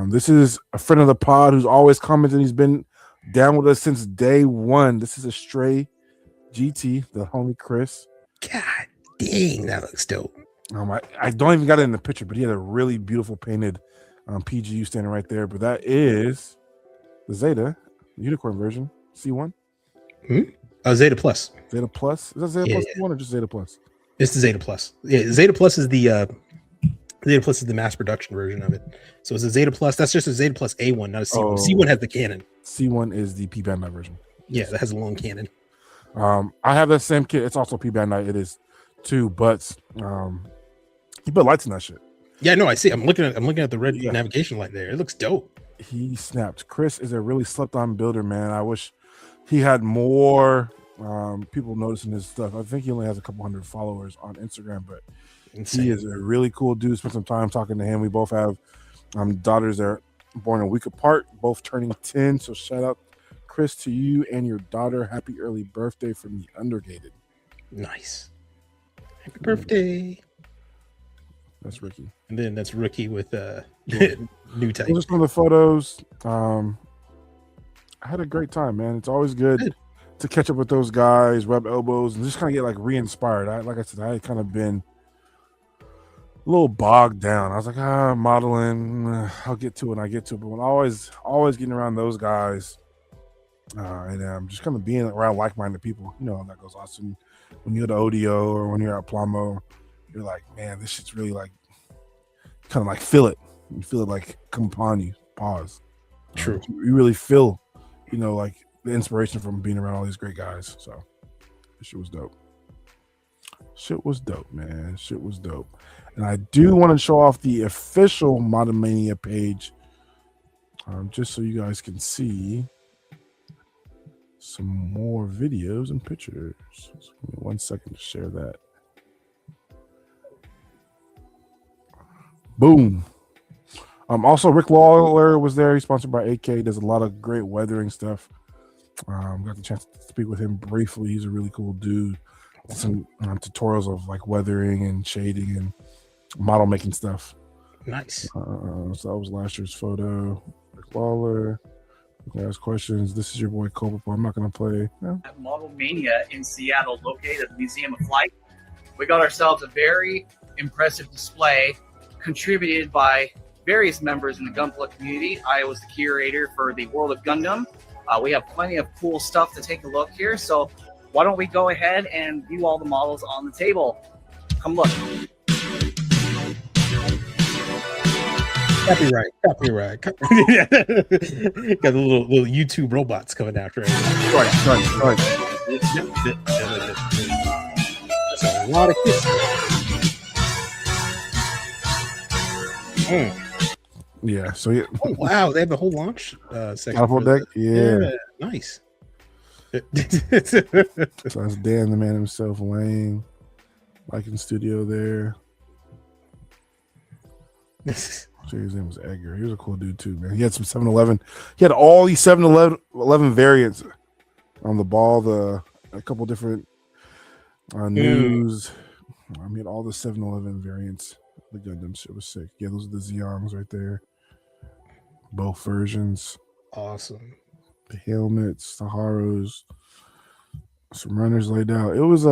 [SPEAKER 1] This is a friend of the pod who's always commenting. He's been down with us since day one. This is a Stray GT, the homie Chris.
[SPEAKER 3] God dang, that looks dope.
[SPEAKER 1] I don't even got it in the picture, but he had a really beautiful painted PGU standing right there. But that is the Zeta Unicorn version, C1.
[SPEAKER 3] Zeta Plus.
[SPEAKER 1] Zeta Plus? Is that Zeta Plus C1 or just Zeta Plus?
[SPEAKER 3] It's the Zeta Plus. Yeah, Zeta Plus is the mass production version of it. So it's a Zeta Plus. That's just a Zeta Plus A1, not a C1. C1 has the cannon.
[SPEAKER 1] C1 is the P Bandai version.
[SPEAKER 3] Yeah, that has a long cannon.
[SPEAKER 1] I have that same kit. It's also P Bandai. It is two butts. He put lights in that shit.
[SPEAKER 3] Yeah, no, I see. I'm looking at the red navigation light there. It looks dope.
[SPEAKER 1] He snapped. Chris is a really slept on builder, man. I wish he had more people noticing his stuff. I think he only has a couple hundred followers on Instagram, but he is a really cool dude. Spent some time talking to him. We both have daughters that are born a week apart, both turning 10. So shout out, Chris, to you and your daughter. Happy early birthday from the Undergated.
[SPEAKER 3] Nice. Happy birthday.
[SPEAKER 1] That's Ricky.
[SPEAKER 3] And then that's Ricky with new type.
[SPEAKER 1] Just some of the photos. I had a great time, man. It's always good to catch up with those guys, rub elbows, and just kind of get like re-inspired. Like I said, I had kind of been a little bogged down. I was like, modeling, I'll get to it. But when always getting around those guys, and just kind of being around like-minded people, you know how that goes. Austin, when you're at the ODO or when you're at Plamo, you're like, man, this shit's really like, kind of like feel it. You feel it like come upon you. Pause.
[SPEAKER 3] True.
[SPEAKER 1] You really feel, like the inspiration from being around all these great guys. So, this shit was dope. Shit was dope, man. Shit was dope. And I do want to show off the official Modern Mania page, just so you guys can see some more videos and pictures. So give me 1 second to share that. Boom. Also, Rick Lawler was there. He's sponsored by AK. Does a lot of great weathering stuff. Got the chance to speak with him briefly. He's a really cool dude. Some tutorials of like weathering and shading and model making stuff.
[SPEAKER 3] Nice.
[SPEAKER 1] So that was last year's photo. Rick Lawler. You can ask questions. This is your boy Coop. I'm not going to play. No.
[SPEAKER 4] At Model Mania in Seattle, located at the Museum of Flight, we got ourselves a very impressive display contributed by various members in the Gunpla community. I was the curator for the World of Gundam. We have plenty of cool stuff to take a look here. So why don't we go ahead and view all the models on the table? Come look.
[SPEAKER 3] Copyright. Got the little YouTube robots coming after it.
[SPEAKER 1] Right.
[SPEAKER 3] That's a lot of kids.
[SPEAKER 1] Yeah. So yeah.
[SPEAKER 3] Oh wow, they have the whole launch section.
[SPEAKER 1] Catapult deck. Yeah.
[SPEAKER 3] Nice.
[SPEAKER 1] So that's Dan, the man himself, Wayne, Liking Studio there. His name was Edgar. He was a cool dude too, man. He had some 7-Eleven. He had all these 7-Eleven variants on the ball. A couple different news. He had all the 7-Eleven variants. The Gundam shit was sick. Yeah, those are the Xeons right there. Both versions.
[SPEAKER 3] Awesome.
[SPEAKER 1] The helmets, the Haros, some runners laid out. It was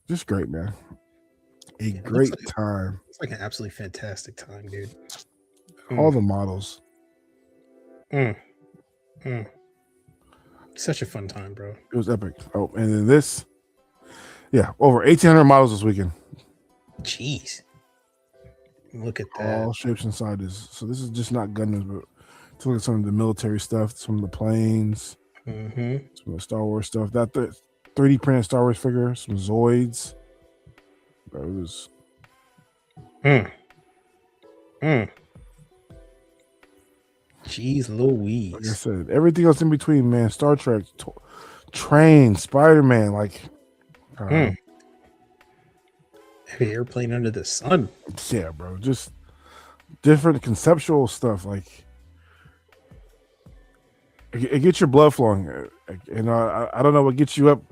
[SPEAKER 1] just great, man. Great time.
[SPEAKER 3] It's like an absolutely fantastic time, dude.
[SPEAKER 1] All the models.
[SPEAKER 3] Such a fun time, bro.
[SPEAKER 1] It was epic. Oh, and then this, over 1,800 models this weekend.
[SPEAKER 3] Jeez. Look at that.
[SPEAKER 1] All shapes and sizes. So this is just not Gundams, but to look at some of the military stuff, some of the planes, some of the Star Wars stuff. That 3D printed Star Wars figure, some Zoids. bro. It was.
[SPEAKER 3] Jeez Louise.
[SPEAKER 1] Like I said, everything else in between, man. Star Trek, Train, Spider-Man, like.
[SPEAKER 3] Every airplane under the sun.
[SPEAKER 1] Yeah, bro. Just different conceptual stuff. Like it gets your blood flowing. And I don't know what gets you up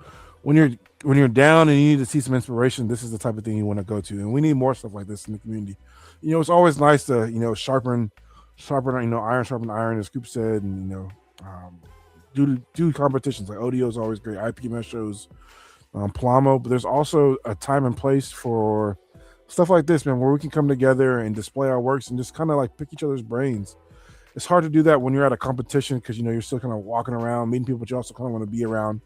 [SPEAKER 1] when you're down and you need to see some inspiration. This is the type of thing you want to go to, and we need more stuff like this in the community. You know, it's always nice to sharpen iron sharpen iron, as Coop said, and do competitions like ODO is always great. IPMS shows, Plamo, but there's also a time and place for stuff like this, man, where we can come together and display our works and just kind of like pick each other's brains. It's hard to do that when you're at a competition because you're still kind of walking around meeting people, but you also kind of want to be around.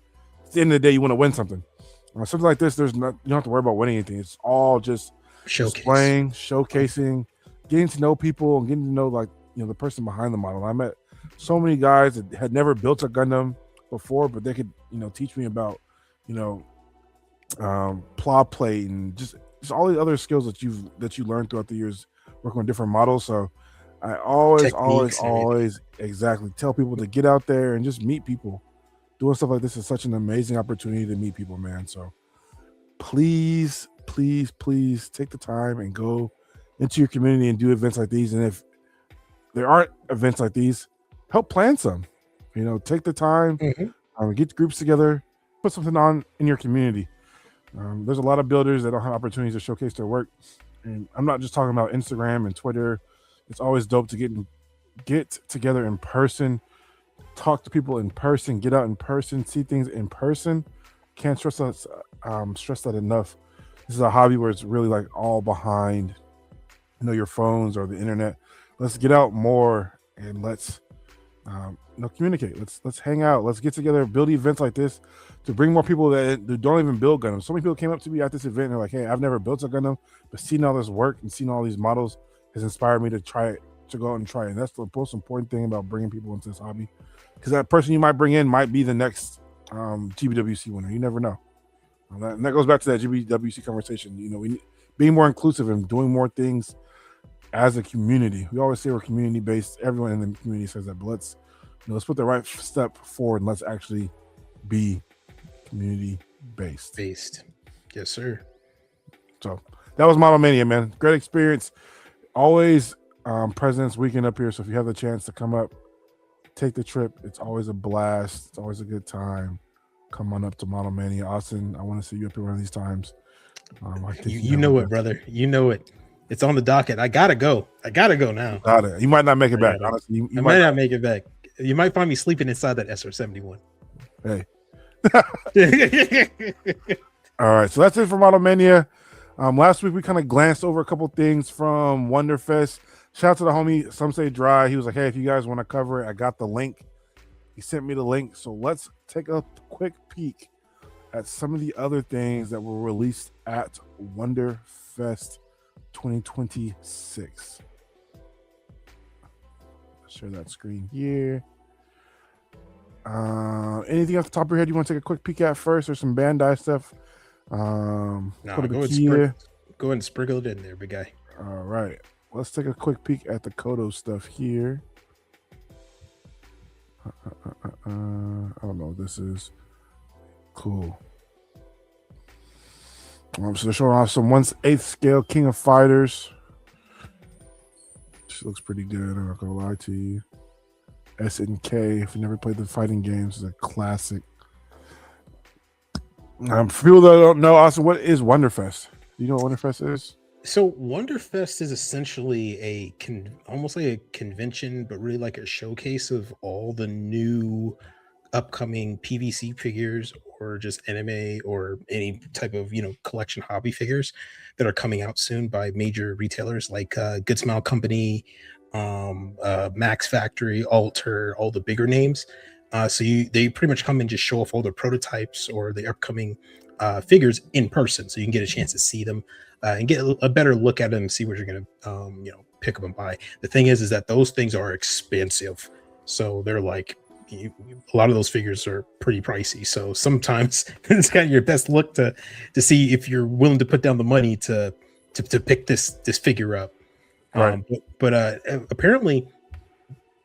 [SPEAKER 1] At the end of the day, you want to win something. Something like this, you don't have to worry about winning anything. It's all just displaying, showcasing, getting to know people, and getting to know the person behind the model. I met so many guys that had never built a Gundam before, but they could teach me about plow plate and just all the other skills that you learned throughout the years working on different models. So I always exactly tell people to get out there and just meet people. Doing stuff like this is such an amazing opportunity to meet people, man. So please take the time and go into your community and do events like these. And if there aren't events like these, help plan some. Take the time, get groups together, put something on in your community. There's a lot of builders that don't have opportunities to showcase their work, and I'm not just talking about Instagram and Twitter. It's always dope to get together in person, talk to people in person, get out in person, see things in person. Can't stress that enough. This is a hobby where it's really like all behind, your phones or the internet. Let's get out more and let's communicate. Let's hang out. Let's get together, build events like this to bring more people that don't even build Gundam. So many people came up to me at this event and they're like, "Hey, I've never built a Gundam, but seeing all this work and seeing all these models has inspired me to try it, to go out and try it." And that's the most important thing about bringing people into this hobby, because that person you might bring in might be the next GBWC winner. You never know. And that goes back to that GBWC conversation. We need being more inclusive and doing more things as a community. We always say we're community based. Everyone in the community says that, but let's put the right step forward and let's actually be community based.
[SPEAKER 3] Yes, sir.
[SPEAKER 1] So that was Model Mania, man. Great experience. Always President's Weekend up here. So if you have the chance to come up, take the trip. It's always a blast. It's always a good time. Come on up to Model Mania. Austin, I want to see you up here one of these times.
[SPEAKER 3] You know it, brother. You know it. It's on the docket. I gotta go now.
[SPEAKER 1] Got it. You might not make it back. Honestly, you
[SPEAKER 3] might not make it back. You might find me sleeping inside that SR-71.
[SPEAKER 1] Hey. All right, so that's it for Model Mania. Last week we kind of glanced over a couple things from Wonderfest. Shout out to the homie, Some Say Dry. He was like, "Hey, if you guys want to cover it, I got the link." He sent me the link. So let's take a quick peek at some of the other things that were released at Wonderfest 2026. Share that screen here. Anything off the top of your head you want to take a quick peek at first, or some Bandai stuff?
[SPEAKER 3] Go ahead and sprinkle it in there, big guy.
[SPEAKER 1] All right, let's take a quick peek at the Kodo stuff here. I don't know what this is. Cool. So they're showing off some 1/8 scale King of Fighters. She looks pretty good. I'm not gonna lie to you. SNK, if you never played the fighting games, is a classic. For people that don't know, Austin, what is Wonderfest? Do you know what Wonderfest is?
[SPEAKER 3] So Wonderfest is essentially almost like a convention, but really like a showcase of all the new upcoming PVC figures, or just anime, or any type of collection hobby figures that are coming out soon by major retailers like Good Smile Company, Max Factory, Alter, all the bigger names. So they pretty much come and just show off all their prototypes or the upcoming figures in person, so you can get a chance to see them and get a better look at them and see what you're gonna pick up and buy. The thing is that those things are expensive, so they're like a lot of those figures are pretty pricey. So sometimes it's kind of your best look to see if you're willing to put down the money to pick this figure up.
[SPEAKER 1] Right.
[SPEAKER 3] But apparently,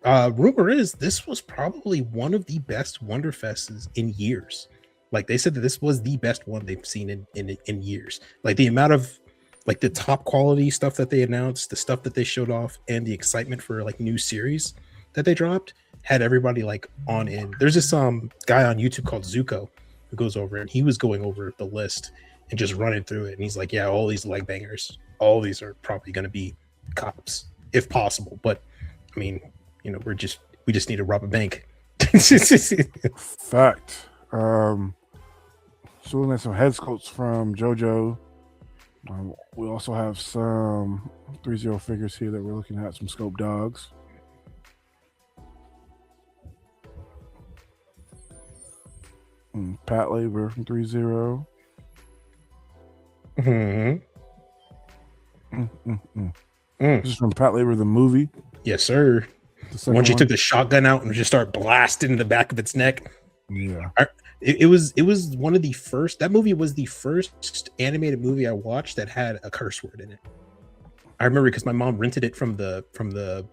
[SPEAKER 3] rumor is this was probably one of the best Wonderfests in years. Like they said that this was the best one they've seen in years. Like the amount of like the top quality stuff that they announced, the stuff that they showed off, and the excitement for like new series that they dropped had everybody like on in. There's this guy on YouTube called Zuko who goes over and he was going over the list and just running through it. And he's like, yeah, all these leg bangers, all these are probably going to be cops if possible. But I mean, you know, we just need to rob a bank.
[SPEAKER 1] Fact. So we have some head sculpts from JoJo. We also have some 3-0 figures here that we're looking at, some scope dogs. Pat Labor from 3-0. This is from Pat Labor, the movie.
[SPEAKER 3] Yes, sir. Once you took the shotgun out and just start blasting in the back of its neck.
[SPEAKER 1] Yeah.
[SPEAKER 3] It was one of the first. That movie was the first animated movie I watched that had a curse word in it. I remember because my mom rented it from the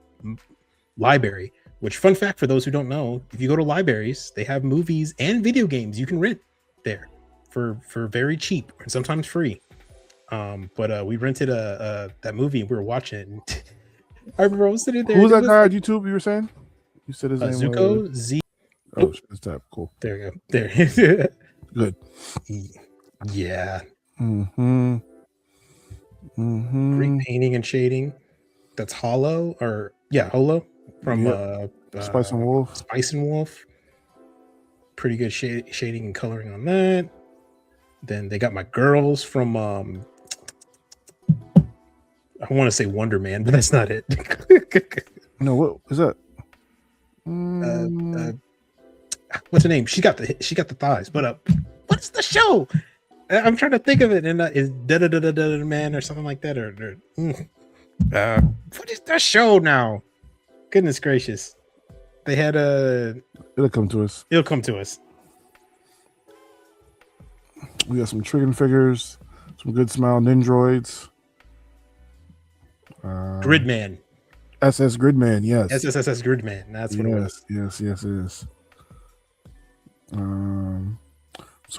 [SPEAKER 3] library. Which, fun fact for those who don't know, if you go to libraries, they have movies and video games you can rent there for very cheap and sometimes free. But we rented that movie and we were watching it. And I remember I was sitting there.
[SPEAKER 1] Who was that guy on YouTube you were saying? You said his name
[SPEAKER 3] Zuko
[SPEAKER 1] was
[SPEAKER 3] Z.
[SPEAKER 1] Oh, it's that cool.
[SPEAKER 3] There you go. There.
[SPEAKER 1] Good.
[SPEAKER 3] Yeah.
[SPEAKER 1] Great
[SPEAKER 3] Great painting and shading. That's Holo Holo from
[SPEAKER 1] Spice and Wolf.
[SPEAKER 3] Spice and Wolf. Pretty good shading and coloring on that. Then they got my girls from I want to say Wonder Man, but that's not it.
[SPEAKER 1] No, what is that?
[SPEAKER 3] What's her name? She got the thighs. But what's the show? I'm trying to think of it. And is da da da da da man or something like that? Or what is that show now? Goodness gracious! They had
[SPEAKER 1] It'll come to us.
[SPEAKER 3] It'll come to us.
[SPEAKER 1] We got some Trigon figures, some Good Smile Nindroids.
[SPEAKER 3] Gridman.
[SPEAKER 1] SS Gridman, yes.
[SPEAKER 3] SSSS Gridman. That's what it was.
[SPEAKER 1] Yes, it is. Some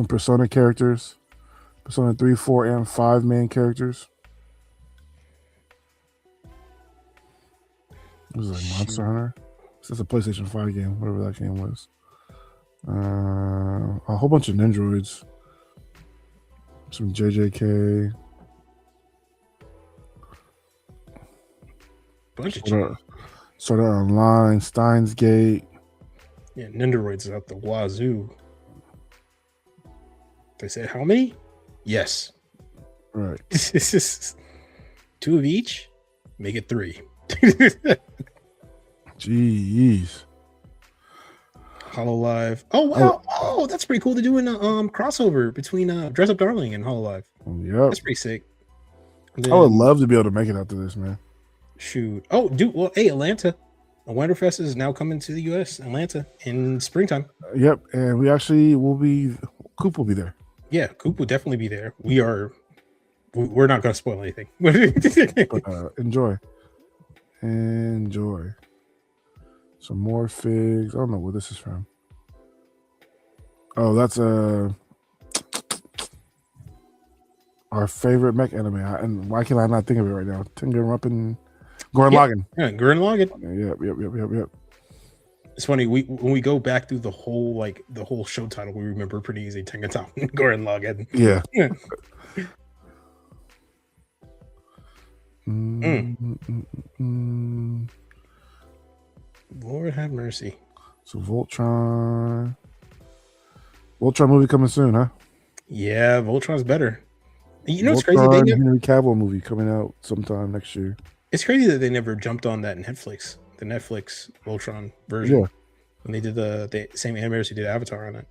[SPEAKER 1] Persona characters. Persona 3, 4, and 5 main characters. This is like Monster Hunter. This is a PlayStation 5 game, whatever that game was. A whole bunch of Nindroids. Some JJK. Started Online, Steins Gate.
[SPEAKER 3] Yeah, Nindoroids out the wazoo. They said how many? Yes.
[SPEAKER 1] Right.
[SPEAKER 3] 2 of each. Make it 3.
[SPEAKER 1] Jeez.
[SPEAKER 3] Hololive. Oh wow! Oh, that's pretty cool. They're doing a crossover between Dress Up Darling and Hololive.
[SPEAKER 1] Yep.
[SPEAKER 3] That's pretty sick.
[SPEAKER 1] I would love to be able to make it out to this, man.
[SPEAKER 3] Shoot. Oh, dude. Well, hey, Atlanta. Wonderfest is now coming to the U.S. Atlanta in springtime.
[SPEAKER 1] Yep, and we actually will be. Coop will be there.
[SPEAKER 3] Yeah, Coop will definitely be there. We're not going to spoil anything.
[SPEAKER 1] But, enjoy. Some more figs. I don't know where this is from. Oh, that's our favorite mech anime. And why can I not think of it right now? Tengen Ruppen, Gurren Lagann.
[SPEAKER 3] Yeah, Gurren Lagann.
[SPEAKER 1] Yep.
[SPEAKER 3] It's funny. When we go back through the whole show title, we remember pretty easy. Tengen Toppan, Gurren Lagann.
[SPEAKER 1] Yeah.
[SPEAKER 3] Lord have mercy.
[SPEAKER 1] So Voltron movie coming soon, huh?
[SPEAKER 3] Yeah, Voltron's better. You know,
[SPEAKER 1] Voltron,
[SPEAKER 3] it's crazy. They never,
[SPEAKER 1] Henry Cavill movie coming out sometime next year.
[SPEAKER 3] It's crazy that they never jumped on that Netflix, the Netflix Voltron version.
[SPEAKER 1] Yeah.
[SPEAKER 3] When they did the same animators who did Avatar on it.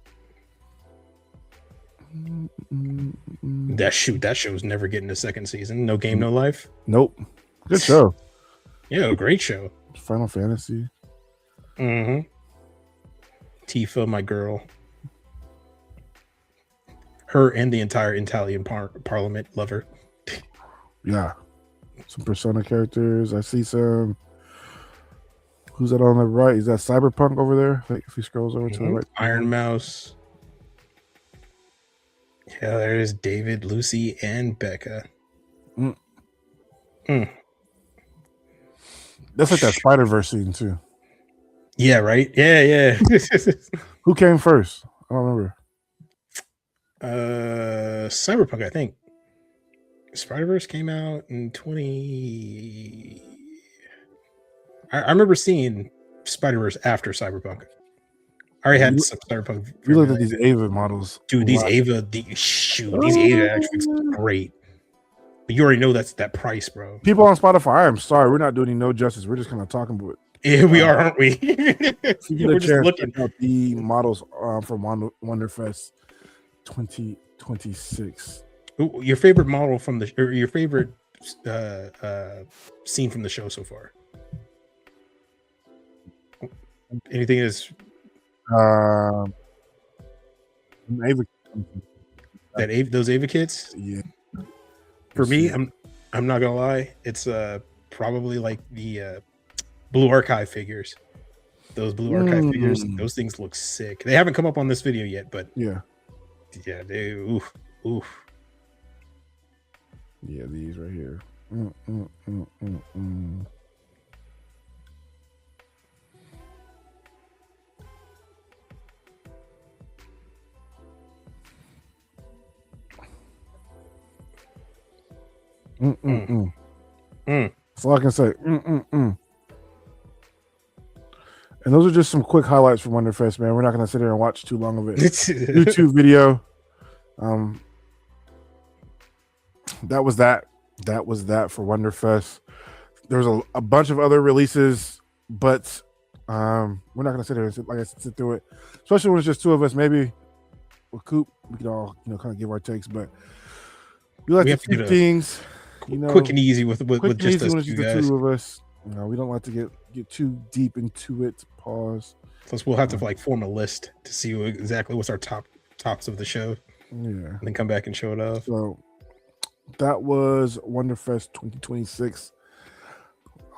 [SPEAKER 3] That show's never getting a second season. No Game, No Life.
[SPEAKER 1] Nope. Good show.
[SPEAKER 3] Yeah, great show.
[SPEAKER 1] Final Fantasy.
[SPEAKER 3] Mm-hmm. Tifa, my girl. Her and the entire Italian parliament love her.
[SPEAKER 1] Yeah. Some Persona characters. I see some. Who's that on the right? Is that Cyberpunk over there? Like if he scrolls over to the right.
[SPEAKER 3] Iron Mouse. Yeah, there's David, Lucy, and Becca.
[SPEAKER 1] That's like that Spider-Verse scene too.
[SPEAKER 3] Yeah, right? Yeah.
[SPEAKER 1] Who came first? I don't remember.
[SPEAKER 3] Cyberpunk, I think. Spider-Verse came out in 20. I remember seeing Spider-Verse after Cyberpunk. I already had some Cyberpunk.
[SPEAKER 1] You look at these Ava models.
[SPEAKER 3] Dude, these Ava, these Ava actually looks great. But you already know that's that price, bro.
[SPEAKER 1] People on Spotify, I'm sorry, we're not doing no justice. We're just kind of talking about it.
[SPEAKER 3] Yeah, we are, aren't we?
[SPEAKER 1] We're just looking at the models from Wonderfest 2026.
[SPEAKER 3] Your favorite model from the, or your favorite scene from the show so far? Anything is those Ava kits?
[SPEAKER 1] Yeah.
[SPEAKER 3] For me, I'm not gonna lie, it's probably like the Blue Archive figures. Those Blue Archive figures, those things look sick. They haven't come up on this video yet, but yeah, they oof.
[SPEAKER 1] Yeah, these right here. That's all I can say. And those are just some quick highlights from Wonderfest, man. We're not going to sit there and watch too long of it. YouTube video. That was that for Wonderfest. There was a bunch of other releases, but we're not going to sit there and sit through it. Especially when it's just two of us. Maybe with Coop, we could all kind of give our takes, but we like to keep things
[SPEAKER 3] quick and easy with just us two guys.
[SPEAKER 1] The two of us. We don't like to get too deep into it. Pause.
[SPEAKER 3] Plus, we'll have to form a list to see exactly what's our tops of the show.
[SPEAKER 1] Yeah,
[SPEAKER 3] and then come back and show it off.
[SPEAKER 1] So that was Wonderfest 2026.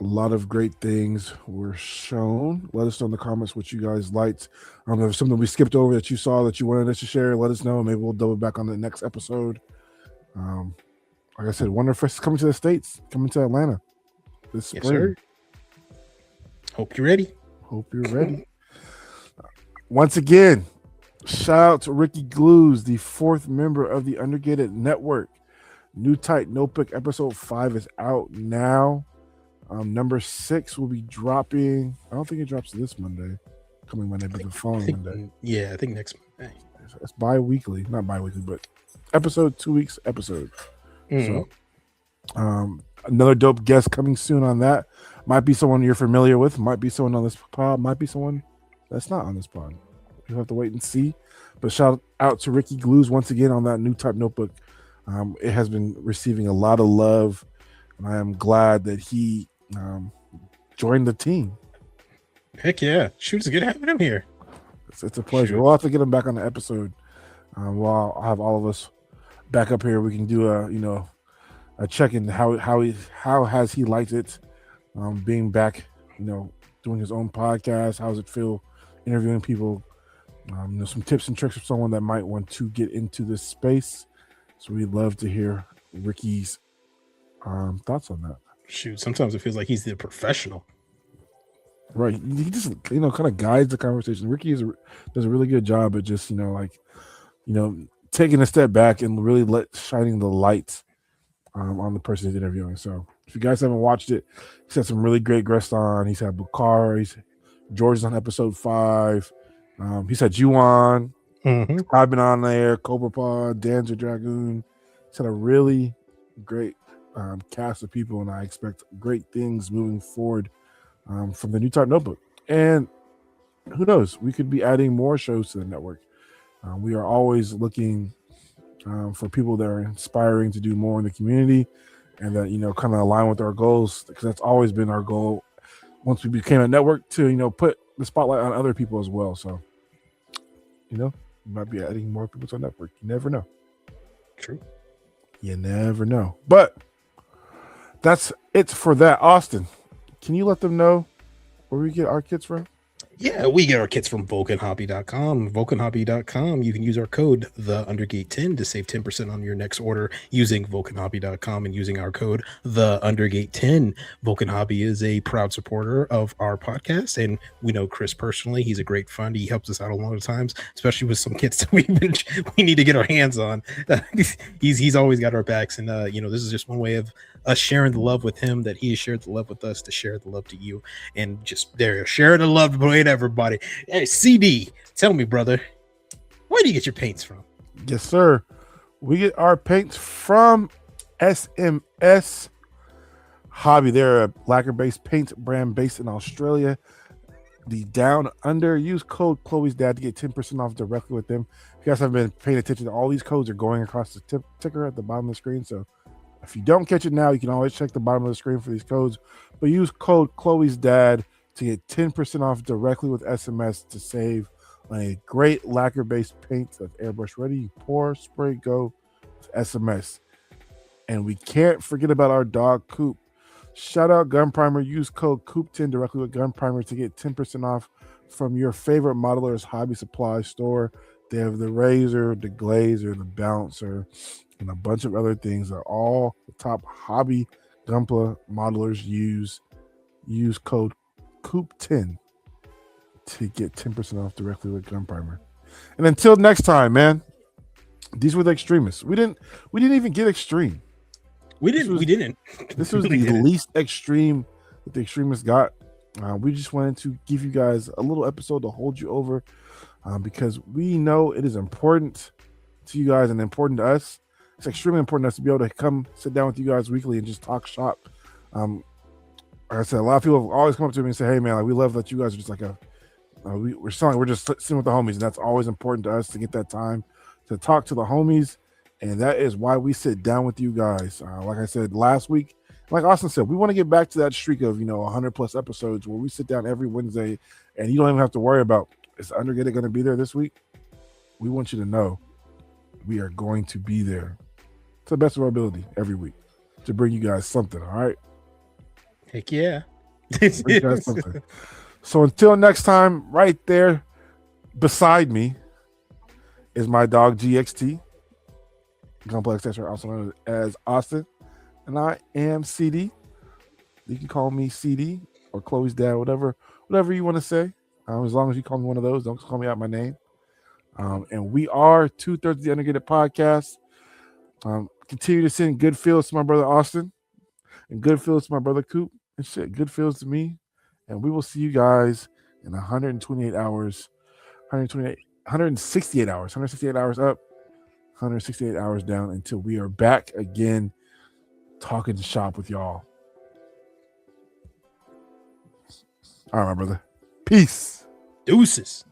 [SPEAKER 1] A lot of great things were shown. Let us know in the comments what you guys liked. If there's something we skipped over that you saw that you wanted us to share, let us know. Maybe we'll double back on the next episode. Like I said, Wonderfest is coming to the States, coming to Atlanta this spring. Yes, sir.
[SPEAKER 3] Hope you're ready.
[SPEAKER 1] Once again, shout out to Ricky Glues, the fourth member of the Undergated Network. New Tight Notebook episode 5 is out now. Number 6 will be dropping. I don't think it drops this Monday, coming Monday, but the following Monday.
[SPEAKER 3] Yeah, I think next Monday.
[SPEAKER 1] It's bi-weekly, not bi-weekly, but episode 2 weeks episode. So, another dope guest coming soon on that. Might be someone you're familiar with. Might be someone on this pod. Might be someone that's not on this pod. You'll have to wait and see. But shout out to Ricky Glues once again on that New Type Notebook. It has been receiving a lot of love, and I am glad that he joined the team.
[SPEAKER 3] Heck yeah. Shoot, it's good having him here.
[SPEAKER 1] It's a pleasure. We'll have to get him back on the episode. I'll have all of us back up here. We can do a check-in. How has he liked it being back, doing his own podcast? How does it feel interviewing people? Some tips and tricks for someone that might want to get into this space. So we'd love to hear Ricky's thoughts on that.
[SPEAKER 3] Shoot, sometimes it feels like he's the professional.
[SPEAKER 1] Right. He just, kind of guides the conversation. Ricky does a really good job at just, taking a step back and really shining the light on the person he's interviewing. So if you guys haven't watched it, he's had some really great guests on. He's had Bukar, George is on episode 5. He's had Juwan. I've been on there, Cobra Pod, Danzer Dragoon. He's had a really great cast of people, and I expect great things moving forward from the New Type Notebook. And who knows, we could be adding more shows to the network. We are always looking for people that are inspiring to do more in the community and that, kind of align with our goals, because that's always been our goal once we became a network to, put the spotlight on other people as well. So You might be adding more people to our network. You never know.
[SPEAKER 3] True.
[SPEAKER 1] You never know. But that's it for that. Austen, can you let them know where we get our kits from?
[SPEAKER 3] Yeah, we get our kits from vulcanhobby.com. Vulcanhobby.com. You can use our code TheUndergate10 to save 10% on your next order using vulcanhobby.com and using our code TheUndergate10. Vulcan Hobby is a proud supporter of our podcast, and we know Chris personally. He's a great friend. He helps us out a lot of times, especially with some kits that we need to get our hands on. He's always got our backs, and this is just one way of us sharing the love with him that he has shared the love with us to share the love to you, and just there share the love with everybody. Hey, CD, tell me, brother, where do you get your paints from?
[SPEAKER 1] Yes, sir. We get our paints from SMS Hobby. They're a lacquer-based paint brand based in Australia. The Down Under. Use code Chloe's Dad to get 10% off directly with them. If you guys haven't been paying attention, all these codes are going across the ticker at the bottom of the screen. So if you don't catch it now, you can always check the bottom of the screen for these codes. But use code Chloe's Dad to get 10% off directly with SMS to save on a great lacquer-based paint that's airbrush ready. You pour, spray, go with SMS. And we can't forget about our dog Coop. Shout out Gun Primer. Use code Coop10 directly with Gun Primer to get 10% off from your favorite modeler's hobby supply store. They have the razor, the glazer, the bouncer, and a bunch of other things that all the top hobby Gunpla modelers use. Use code Coop10 to get 10% off directly with Gun Primer. And until next time, man, these were the extremists. We didn't even get extreme.
[SPEAKER 3] We didn't.
[SPEAKER 1] This was the least extreme that the extremists got. We just wanted to give you guys a little episode to hold you over because we know it is important to you guys and important to us. It's extremely important to us to be able to come sit down with you guys weekly and just talk shop. Like I said, a lot of people have always come up to me and say, "Hey, man, like, we love that you guys are just like we're just sitting with the homies," and that's always important to us to get that time to talk to the homies. And that is why we sit down with you guys. Like I said last week, like Austen said, we want to get back to that streak of 100 plus episodes where we sit down every Wednesday, and you don't even have to worry about, is Undergated going to be there this week? We want you to know we are going to be there to the best of our ability every week to bring you guys something. All right.
[SPEAKER 3] Heck yeah.
[SPEAKER 1] Bring you guys something. So until next time, right there beside me is my dog GXT. Gunpla accessory, also known as Austen, and I am CD. You can call me CD or Chloe's Dad, whatever you want to say. As long as you call me one of those, don't call me out my name. And we are 2/3 of the Undergated podcast. Continue to send good feels to my brother Austen, and good feels to my brother Coop, and shit, good feels to me. And we will see you guys in 168 hours up. 168 hours down until we are back again talking shop with y'all. All right, my brother. Peace.
[SPEAKER 3] Deuces.